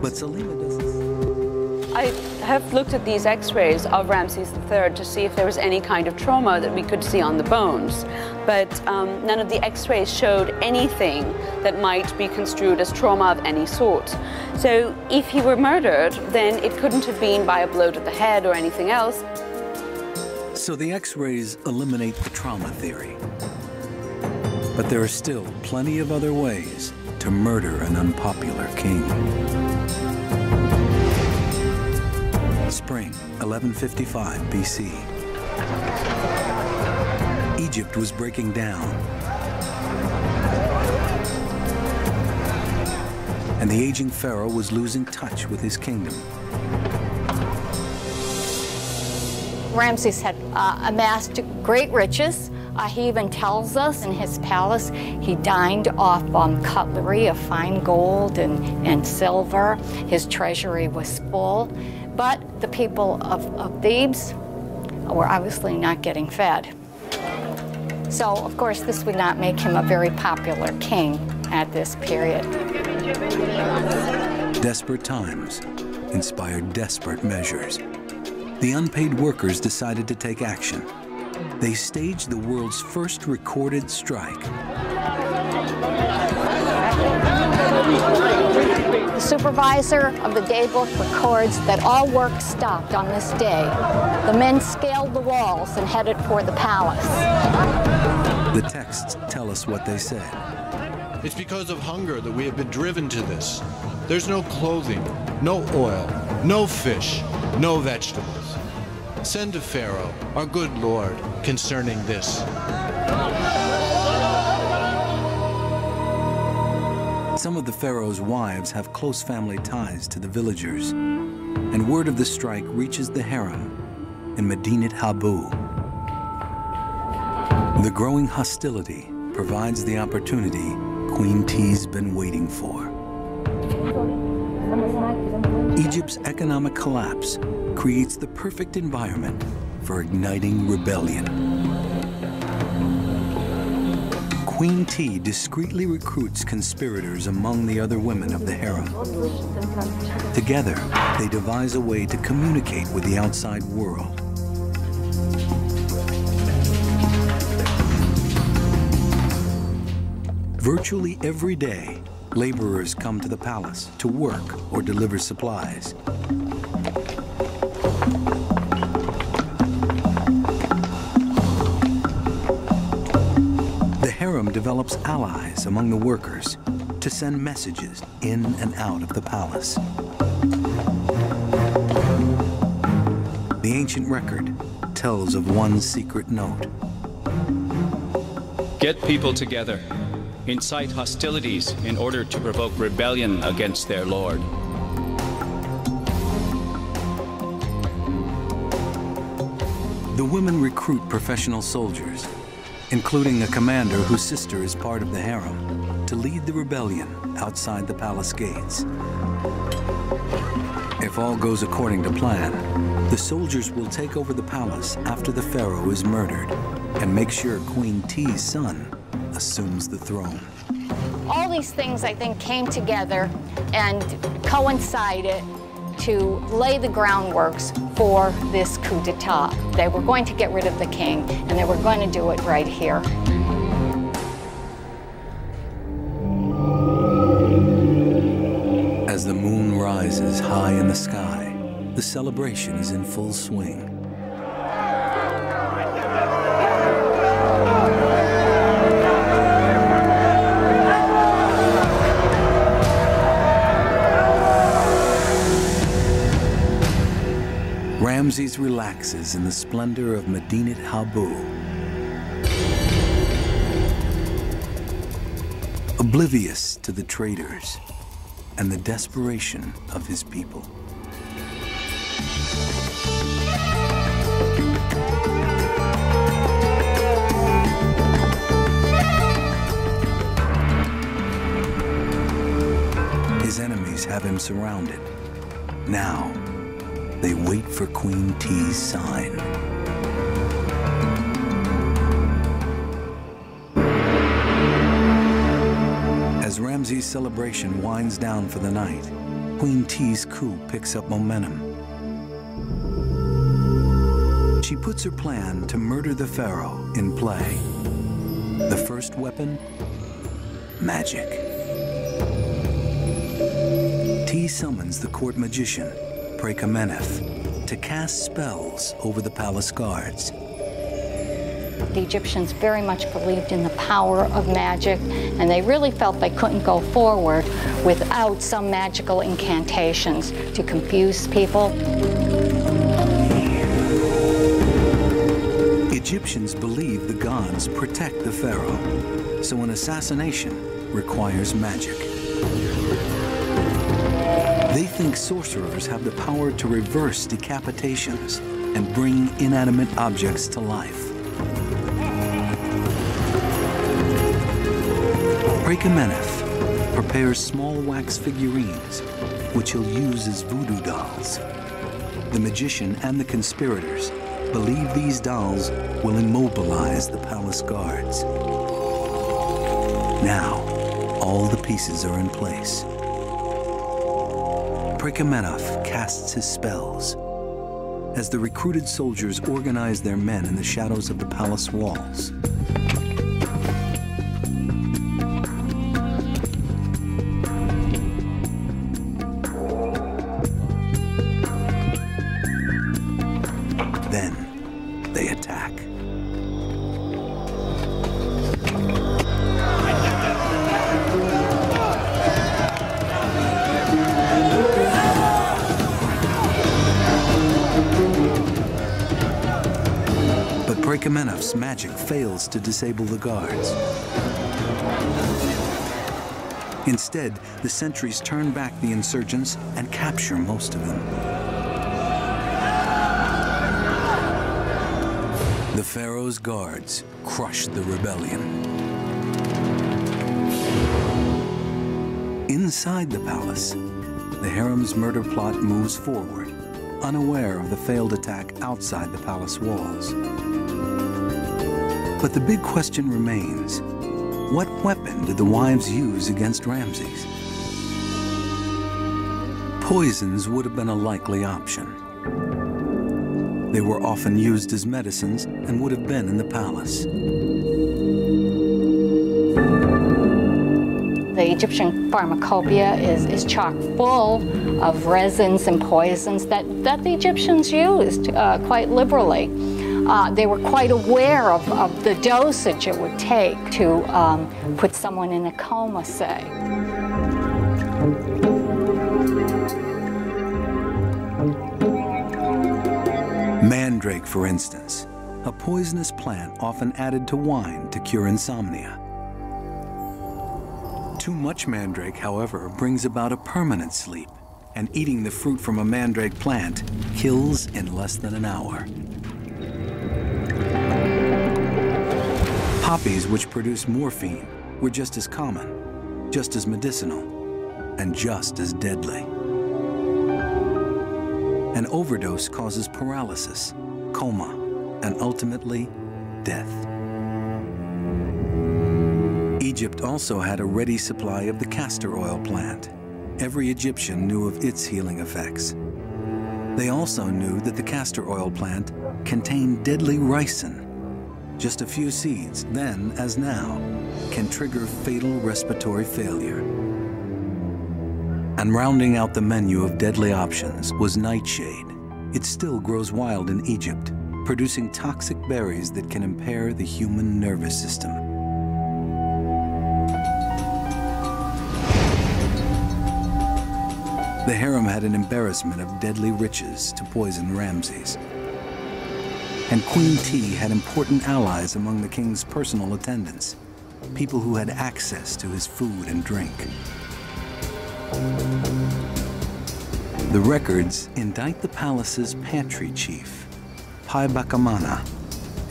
But Salima doesn't. I have looked at these X-rays of Ramses III to see if there was any kind of trauma that we could see on the bones. But none of the X-rays showed anything that might be construed as trauma of any sort. So if he were murdered, then it couldn't have been by a blow to the head or anything else. So the X-rays eliminate the trauma theory. But there are still plenty of other ways to murder an unpopular king. Spring 1155 BC. Egypt was breaking down, and the aging pharaoh was losing touch with his kingdom. Ramses had amassed great riches. He even tells us in his palace he dined off cutlery of fine gold and silver. His treasury was full. But the people of Thebes were obviously not getting fed. So, of course, this would not make him a very popular king at this period. Desperate times inspired desperate measures. The unpaid workers decided to take action. They staged the world's first recorded strike. The supervisor of the daybook records that all work stopped on this day. The men scaled the walls and headed for the palace. The texts tell us what they said. It's because of hunger that we have been driven to this. There's no clothing, no oil, no fish, no vegetables. Send to Pharaoh, our good Lord, concerning this. Some of the pharaoh's wives have close family ties to the villagers, and word of the strike reaches the harem in Medinat Habu. The growing hostility provides the opportunity Queen T's been waiting for. Egypt's economic collapse creates the perfect environment for igniting rebellion. Queen T discreetly recruits conspirators among the other women of the harem. Together, they devise a way to communicate with the outside world. Virtually every day, laborers come to the palace to work or deliver supplies. The harem develops allies among the workers to send messages in and out of the palace. The ancient record tells of one secret note. Get people together. Incite hostilities in order to provoke rebellion against their lord. The women recruit professional soldiers, including a commander whose sister is part of the harem, to lead the rebellion outside the palace gates. If all goes according to plan, the soldiers will take over the palace after the pharaoh is murdered and make sure Queen T's son assumes the throne. All these things, I think, came together and coincided to lay the groundworks for this coup d'etat. They were going to get rid of the king, and they were going to do it right here. As the moon rises high in the sky, the celebration is in full swing. Ramses relaxes in the splendor of Medinat Habu, oblivious to the traitors and the desperation of his people. His enemies have him surrounded. Now, they wait for Queen T's sign. As Ramses' celebration winds down for the night, Queen T's coup picks up momentum. She puts her plan to murder the pharaoh in play. The first weapon? Magic. T summons the court magician, Prekamenef, to cast spells over the palace guards. The Egyptians very much believed in the power of magic, and they really felt they couldn't go forward without some magical incantations to confuse people. Egyptians believe the gods protect the pharaoh, so an assassination requires magic. They think sorcerers have the power to reverse decapitations and bring inanimate objects to life. Prekamenef prepares small wax figurines, which he'll use as voodoo dolls. The magician and the conspirators believe these dolls will immobilize the palace guards. Now, all the pieces are in place. Prekamenef casts his spells. As the recruited soldiers organize their men in the shadows of the palace walls, then they attack. But Prekamenef's magic fails to disable the guards. Instead, the sentries turn back the insurgents and capture most of them. The pharaoh's guards crush the rebellion. Inside the palace, the harem's murder plot moves forward, unaware of the failed attack outside the palace walls. But the big question remains, what weapon did the wives use against Ramses? Poisons would have been a likely option. They were often used as medicines and would have been in the palace. The Egyptian pharmacopoeia is chock full of resins and poisons that the Egyptians used quite liberally. They were quite aware of the dosage it would take to put someone in a coma, say. Mandrake, for instance, a poisonous plant often added to wine to cure insomnia. Too much mandrake, however, brings about a permanent sleep, and eating the fruit from a mandrake plant kills in less than an hour. Poppies which produce morphine were just as common, just as medicinal, and just as deadly. An overdose causes paralysis, coma, and ultimately, death. Egypt also had a ready supply of the castor oil plant. Every Egyptian knew of its healing effects. They also knew that the castor oil plant contained deadly ricin. Just a few seeds, then as now, can trigger fatal respiratory failure. And rounding out the menu of deadly options was nightshade. It still grows wild in Egypt, producing toxic berries that can impair the human nervous system. The harem had an embarrassment of deadly riches to poison Ramses. And Queen T had important allies among the king's personal attendants, people who had access to his food and drink. The records indict the palace's pantry chief, Pai Bakamana,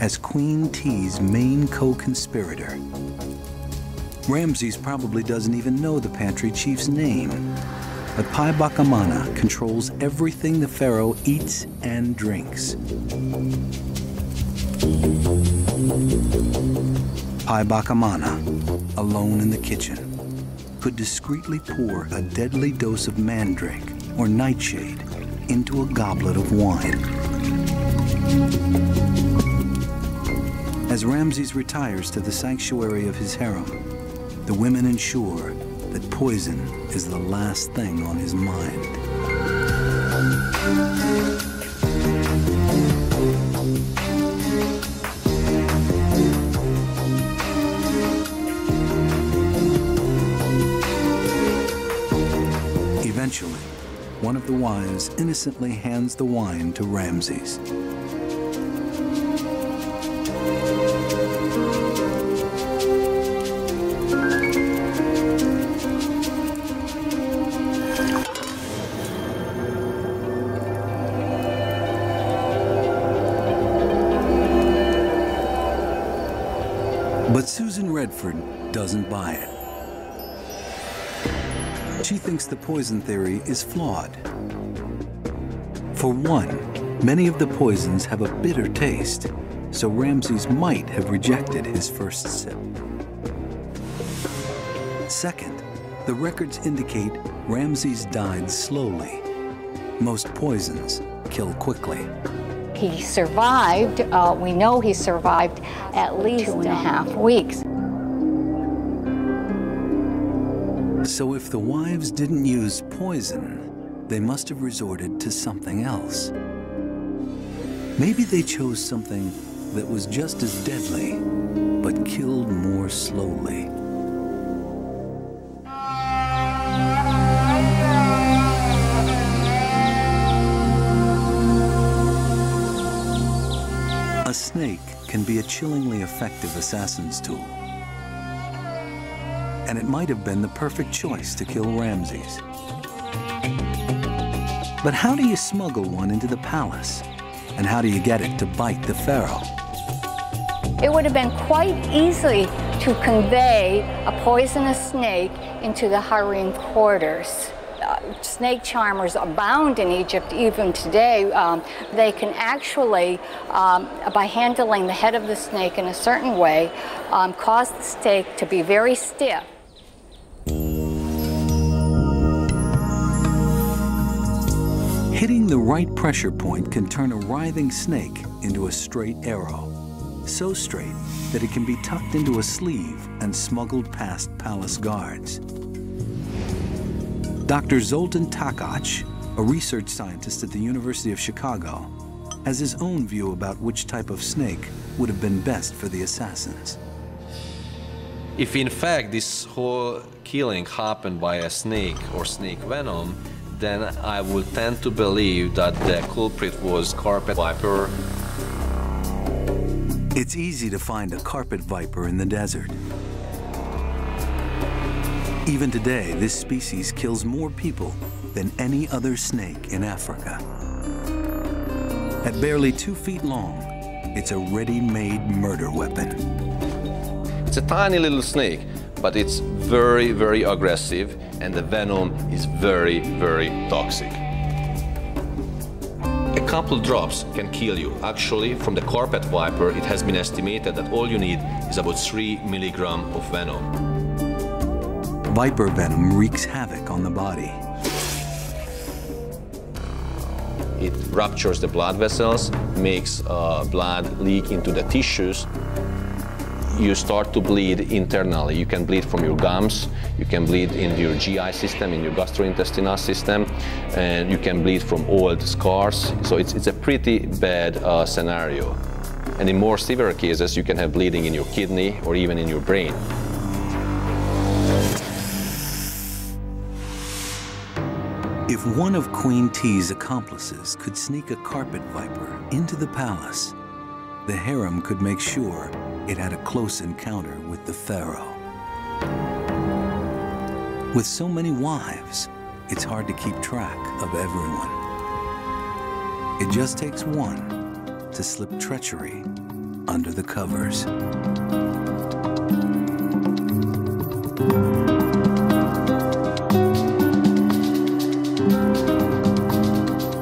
as Queen T's main co-conspirator. Ramses probably doesn't even know the pantry chief's name, but Pai Bakamana controls everything the pharaoh eats and drinks. Pai Bakamana, alone in the kitchen, could discreetly pour a deadly dose of mandrake or nightshade into a goblet of wine. As Ramses retires to the sanctuary of his harem, the women ensure that poison is the last thing on his mind. Eventually, one of the wives innocently hands the wine to Ramses. But Susan Redford doesn't buy it. She thinks the poison theory is flawed. For one, many of the poisons have a bitter taste, so Ramses might have rejected his first sip. Second, the records indicate Ramses died slowly. Most poisons kill quickly. He survived, we know he survived at least 2.5 weeks. So if the wives didn't use poison, they must have resorted to something else. Maybe they chose something that was just as deadly, but killed more slowly. A snake can be a chillingly effective assassin's tool. And it might have been the perfect choice to kill Ramses. But how do you smuggle one into the palace? And how do you get it to bite the pharaoh? It would have been quite easy to convey a poisonous snake into the harem quarters. Snake charmers abound in Egypt even today. They can actually, by handling the head of the snake in a certain way, cause the snake to be very stiff. Hitting the right pressure point can turn a writhing snake into a straight arrow. So straight that it can be tucked into a sleeve and smuggled past palace guards. Dr. Zoltan Takac, a research scientist at the University of Chicago, has his own view about which type of snake would have been best for the assassins. If in fact this whole killing happened by a snake or snake venom, then I would tend to believe that the culprit was carpet viper. It's easy to find a carpet viper in the desert. Even today, this species kills more people than any other snake in Africa. At barely 2 feet long, it's a ready-made murder weapon. It's a tiny little snake, but it's very, very aggressive, and the venom is very, very toxic. A couple drops can kill you. Actually, from the carpet viper, it has been estimated that all you need is about 3 milligrams of venom. Viper venom wreaks havoc on the body. It ruptures the blood vessels, makes blood leak into the tissues. You start to bleed internally. You can bleed from your gums, you can bleed in your GI system, in your gastrointestinal system, and you can bleed from old scars. So it's a pretty bad scenario. And in more severe cases, you can have bleeding in your kidney or even in your brain. If one of Queen T's accomplices could sneak a carpet viper into the palace, the harem could make sure it had a close encounter with the pharaoh. With so many wives, it's hard to keep track of everyone. It just takes one to slip treachery under the covers.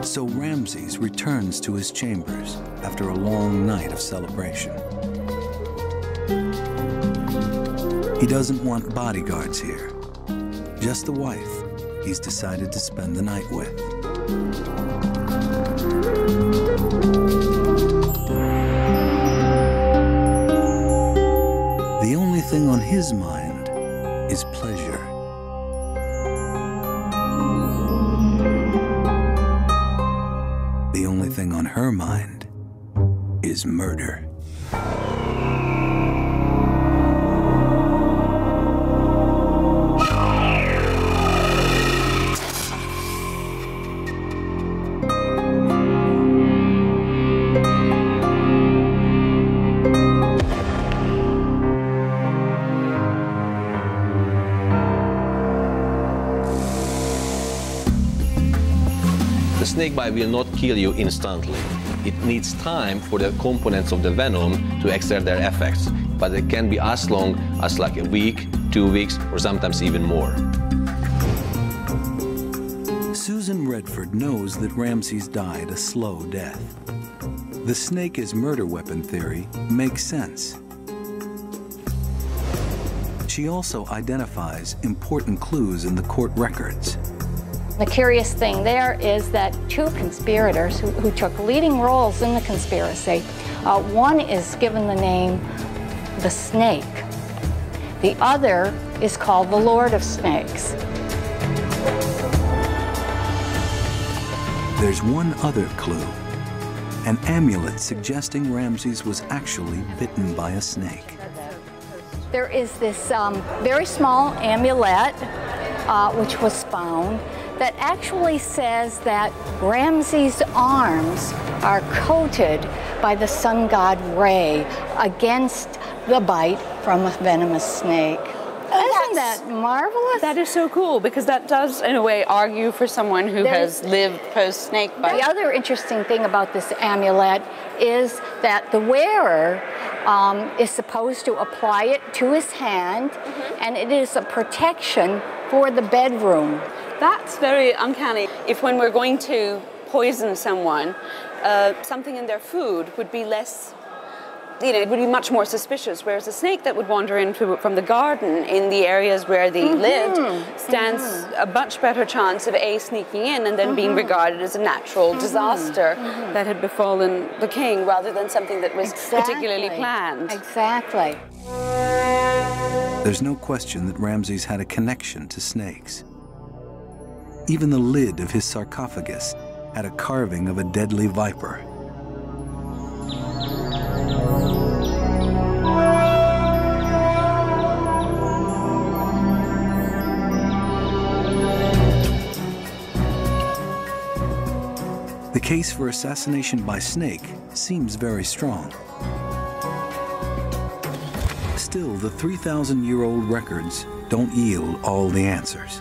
So Ramses returns to his chambers after a long night of celebration. He doesn't want bodyguards here, just the wife he's decided to spend the night with. The only thing on his mind is pleasure. The only thing on her mind is murder. The snakebite will not kill you instantly. It needs time for the components of the venom to exert their effects, but it can be as long as like a week, 2 weeks, or sometimes even more. Susan Redford knows that Ramses died a slow death. The snake as murder weapon theory makes sense. She also identifies important clues in the court records. The curious thing there is that two conspirators who took leading roles in the conspiracy, one is given the name the Snake. The other is called the Lord of Snakes. There's one other clue, an amulet suggesting Ramses was actually bitten by a snake. There is this very small amulet which was found that actually says that Ramses' arms are coated by the sun god Re against the bite from a venomous snake. Isn't that marvelous? That is so cool, because that does, in a way, argue for someone who has lived post-snake bite. The other interesting thing about this amulet is that the wearer is supposed to apply it to his hand, and it is a protection for the bedroom. That's very uncanny. If when we're going to poison someone, something in their food would be less, it would be much more suspicious, whereas a snake that would wander in from the garden in the areas where they lived stands a much better chance of A, sneaking in and then being regarded as a natural disaster that had befallen the king, rather than something that was particularly planned. Exactly. There's no question that Ramses had a connection to snakes. Even the lid of his sarcophagus had a carving of a deadly viper. The case for assassination by snake seems very strong. Still, the 3,000-year-old records don't yield all the answers.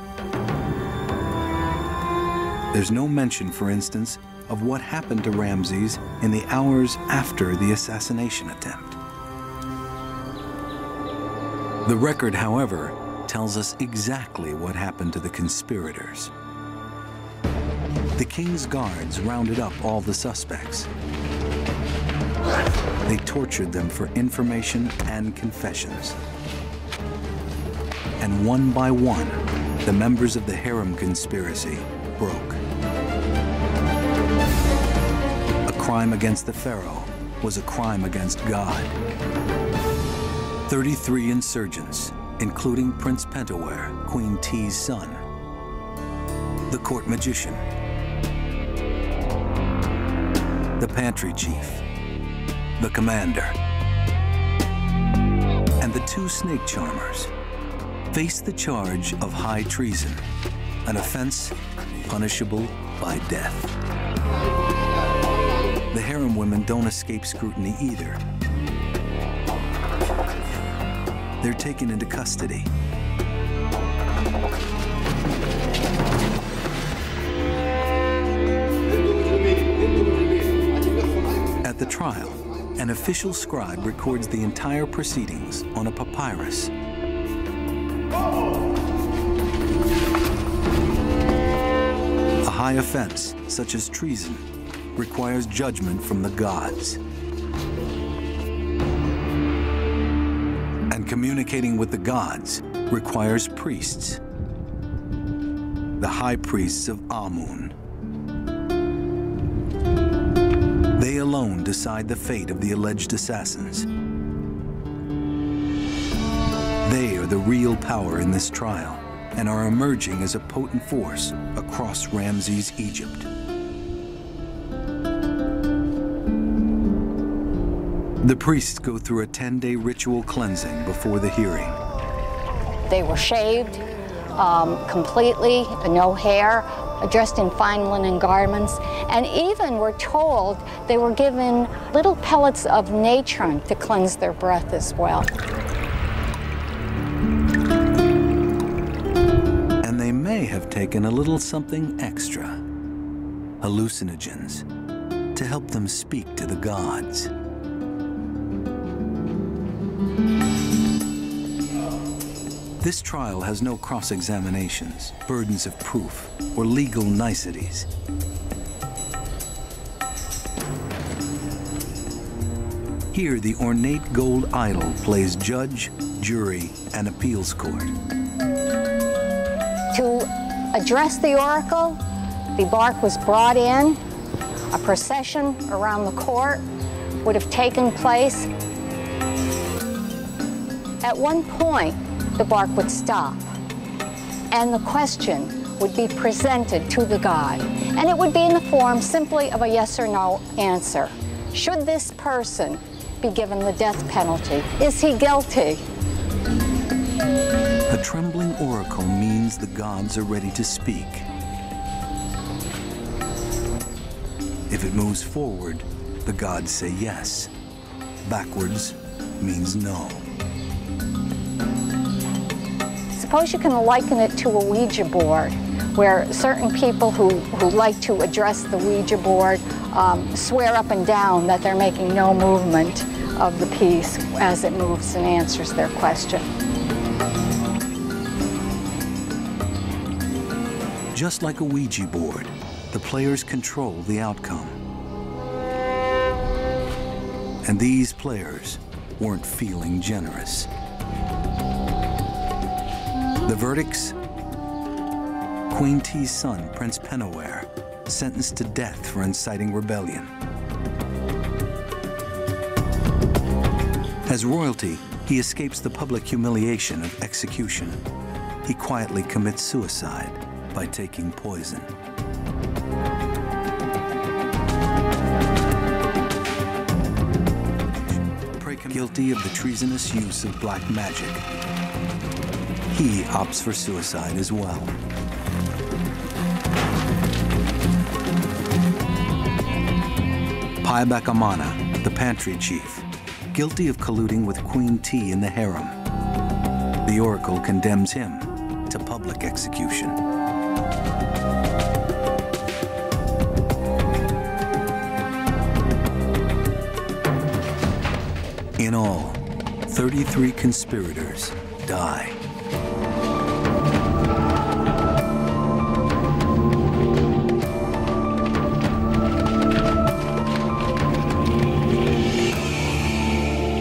There's no mention, for instance, of what happened to Ramses in the hours after the assassination attempt. The record, however, tells us exactly what happened to the conspirators. The king's guards rounded up all the suspects. They tortured them for information and confessions. And one by one, the members of the harem conspiracy broke. A crime against the pharaoh was a crime against God. 33 insurgents, including Prince Pentawere, Queen T's son, the court magician, the pantry chief, the commander, and the 2 snake charmers, faced the charge of high treason, an offense punishable by death. The harem women don't escape scrutiny either. They're taken into custody. At the trial, an official scribe records the entire proceedings on a papyrus. A high offense, such as treason, requires judgment from the gods. And communicating with the gods requires priests. The high priests of Amun. They alone decide the fate of the alleged assassins. They are the real power in this trial and are emerging as a potent force across Ramses' Egypt. The priests go through a 10-day ritual cleansing before the hearing. They were shaved completely, no hair, dressed in fine linen garments, and even were told they were given little pellets of natron to cleanse their breath as well. And they may have taken a little something extra, hallucinogens, to help them speak to the gods. This trial has no cross-examinations, burdens of proof, or legal niceties. Here, the ornate gold idol plays judge, jury, and appeals court. To address the oracle, the bark was brought in, a procession around the court would have taken place. At one point, the bark would stop, and the question would be presented to the god, and it would be in the form simply of a yes or no answer. Should this person be given the death penalty? Is he guilty? A trembling oracle means the gods are ready to speak. If it moves forward, the gods say yes. Backwards means no. Suppose you can liken it to a Ouija board, where certain people who like to address the Ouija board swear up and down that they're making no movement of the piece as it moves and answers their question. Just like a Ouija board, the players control the outcome. And these players weren't feeling generous. The verdicts: Queen T's son, Prince Pentawere, sentenced to death for inciting rebellion. As royalty, he escapes the public humiliation of execution. He quietly commits suicide by taking poison. Guilty of the treasonous use of black magic, he opts for suicide as well. Paibakamana, the pantry chief, guilty of colluding with Queen T in the harem. The oracle condemns him to public execution. In all, 33 conspirators die.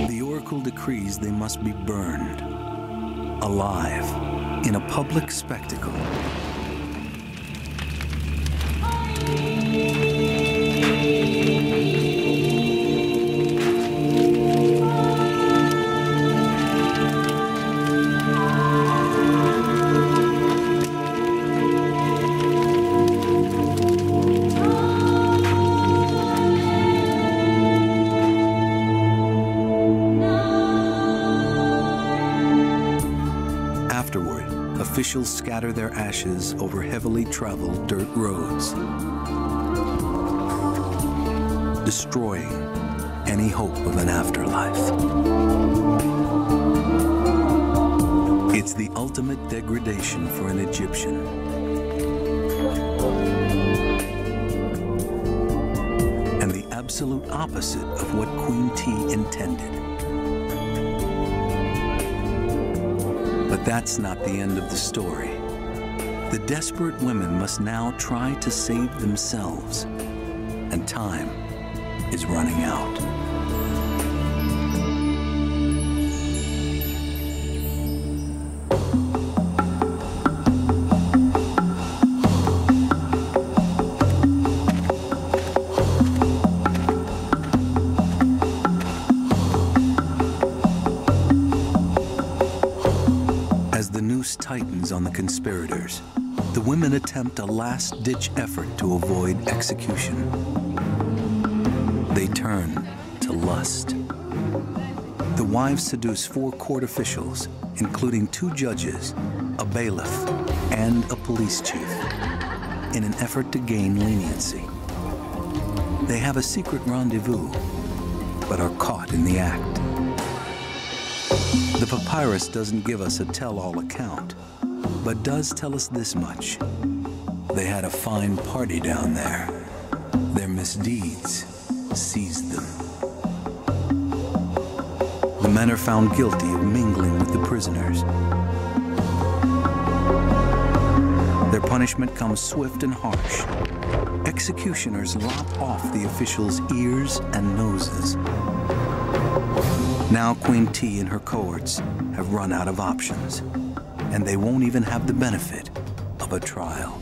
The oracle decrees they must be burned alive in a public spectacle. Officials scatter their ashes over heavily traveled dirt roads, destroying any hope of an afterlife. It's the ultimate degradation for an Egyptian. And the absolute opposite of what Queen T intended. But that's not the end of the story. The desperate women must now try to save themselves, and time is running out. Tightens on the conspirators. The women attempt a last-ditch effort to avoid execution. They turn to lust. The wives seduce 4 court officials, including 2 judges, a bailiff, and a police chief, in an effort to gain leniency. They have a secret rendezvous, but are caught in the act. The papyrus doesn't give us a tell-all account, but does tell us this much. They had a fine party down there. Their misdeeds seized them. The men are found guilty of mingling with the prisoners. Their punishment comes swift and harsh. Executioners lop off the officials' ears and noses. Now Queen T and her cohorts have run out of options, and they won't even have the benefit of a trial.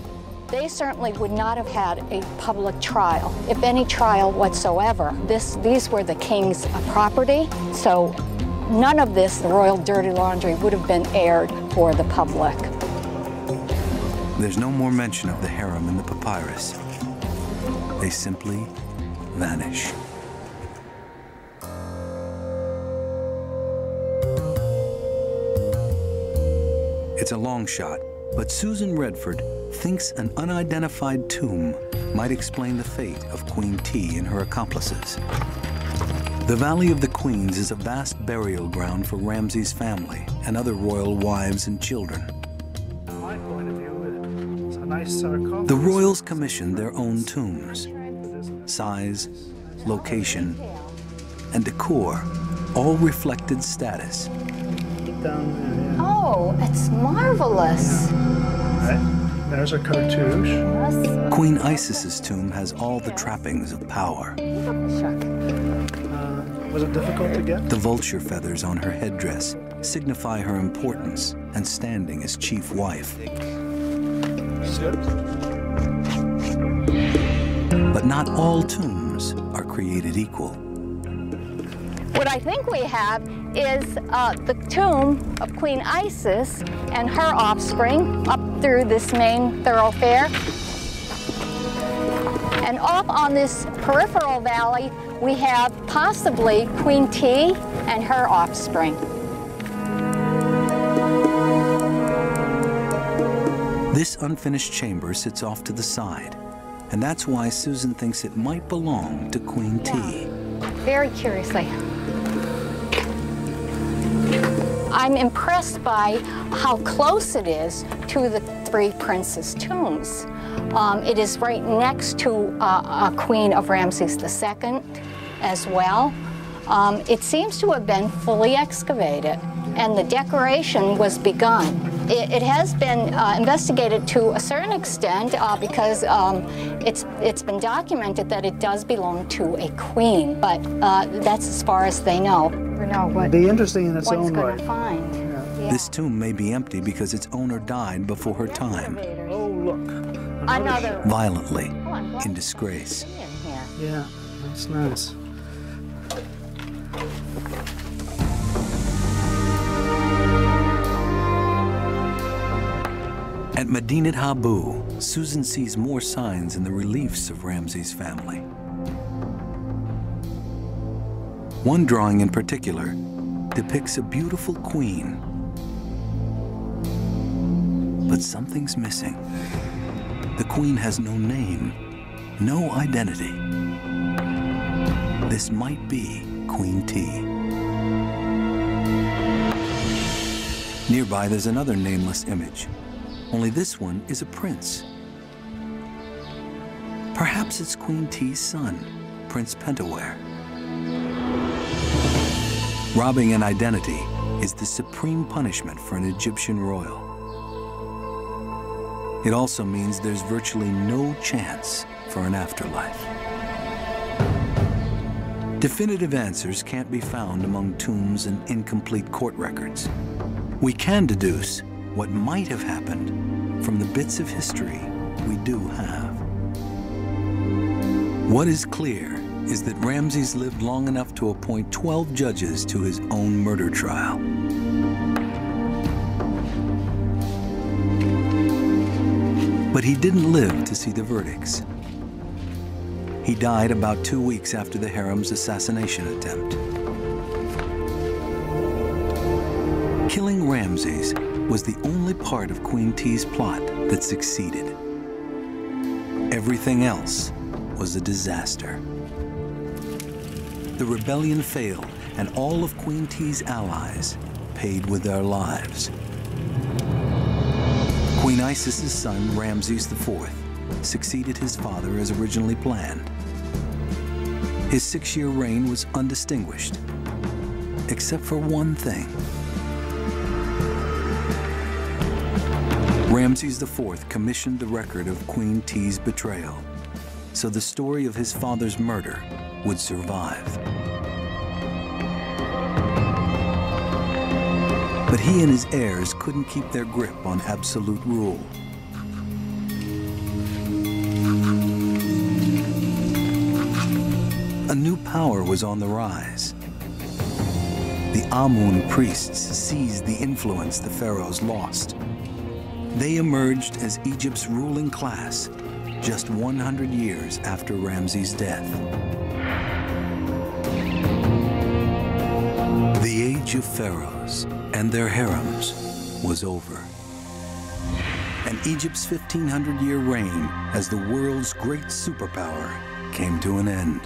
They certainly would not have had a public trial, if any trial whatsoever. These were the king's property, so none of this, the royal dirty laundry, would have been aired for the public. There's no more mention of the harem in the papyrus. They simply vanish. It's a long shot, but Susan Redford thinks an unidentified tomb might explain the fate of Queen T and her accomplices. The Valley of the Queens is a vast burial ground for Ramses' family and other royal wives and children. From my point of view, it's a nice sarcophagus. The royals commissioned their own tombs. Size, location, and decor all reflected status. Oh, it's marvelous. Right. There's a cartouche. Queen Isis's tomb has all the trappings of power. Was it difficult to get? The vulture feathers on her headdress signify her importance and standing as chief wife. But not all tombs are created equal. What I think we have is the tomb of Queen Isis and her offspring up through this main thoroughfare. And off on this peripheral valley, we have possibly Queen T and her offspring. This unfinished chamber sits off to the side, and that's why Susan thinks it might belong to Queen T. Very curiously. I'm impressed by how close it is to the 3 princes' tombs. It is right next to a queen of Ramses II as well. It seems to have been fully excavated, and the decoration was begun. It has been investigated to a certain extent because it's been documented that it does belong to a queen, but that's as far as they know. We know what be interesting in its one's own going right. to find. This tomb may be empty because its owner died before her time. Oh, look. Another. Violently, in disgrace. Yeah, that's nice. At Medinat Habu, Susan sees more signs in the reliefs of Ramses' family. One drawing in particular depicts a beautiful queen. But something's missing. The queen has no name, no identity. This might be Queen T. Nearby, there's another nameless image. Only this one is a prince. Perhaps it's Queen T's son, Prince Pentawere. Robbing an identity is the supreme punishment for an Egyptian royal. It also means there's virtually no chance for an afterlife. Definitive answers can't be found among tombs and incomplete court records. We can deduce what might have happened from the bits of history we do have. What is clear is that Ramses lived long enough to appoint 12 judges to his own murder trial. But he didn't live to see the verdicts. He died about 2 weeks after the harem's assassination attempt. Killing Ramses was the only part of Queen T's plot that succeeded. Everything else was a disaster. The rebellion failed, and all of Queen T's allies paid with their lives. Queen Isis's son, Ramses IV, succeeded his father as originally planned. His 6-year reign was undistinguished, except for one thing. Ramses IV commissioned the record of Queen T's betrayal, so the story of his father's murder would survive. But he and his heirs couldn't keep their grip on absolute rule. A new power was on the rise. The Amun priests seized the influence the pharaohs lost. They emerged as Egypt's ruling class just 100 years after Ramses' death. The age of pharaohs and their harems was over. And Egypt's 1,500-year reign as the world's great superpower came to an end.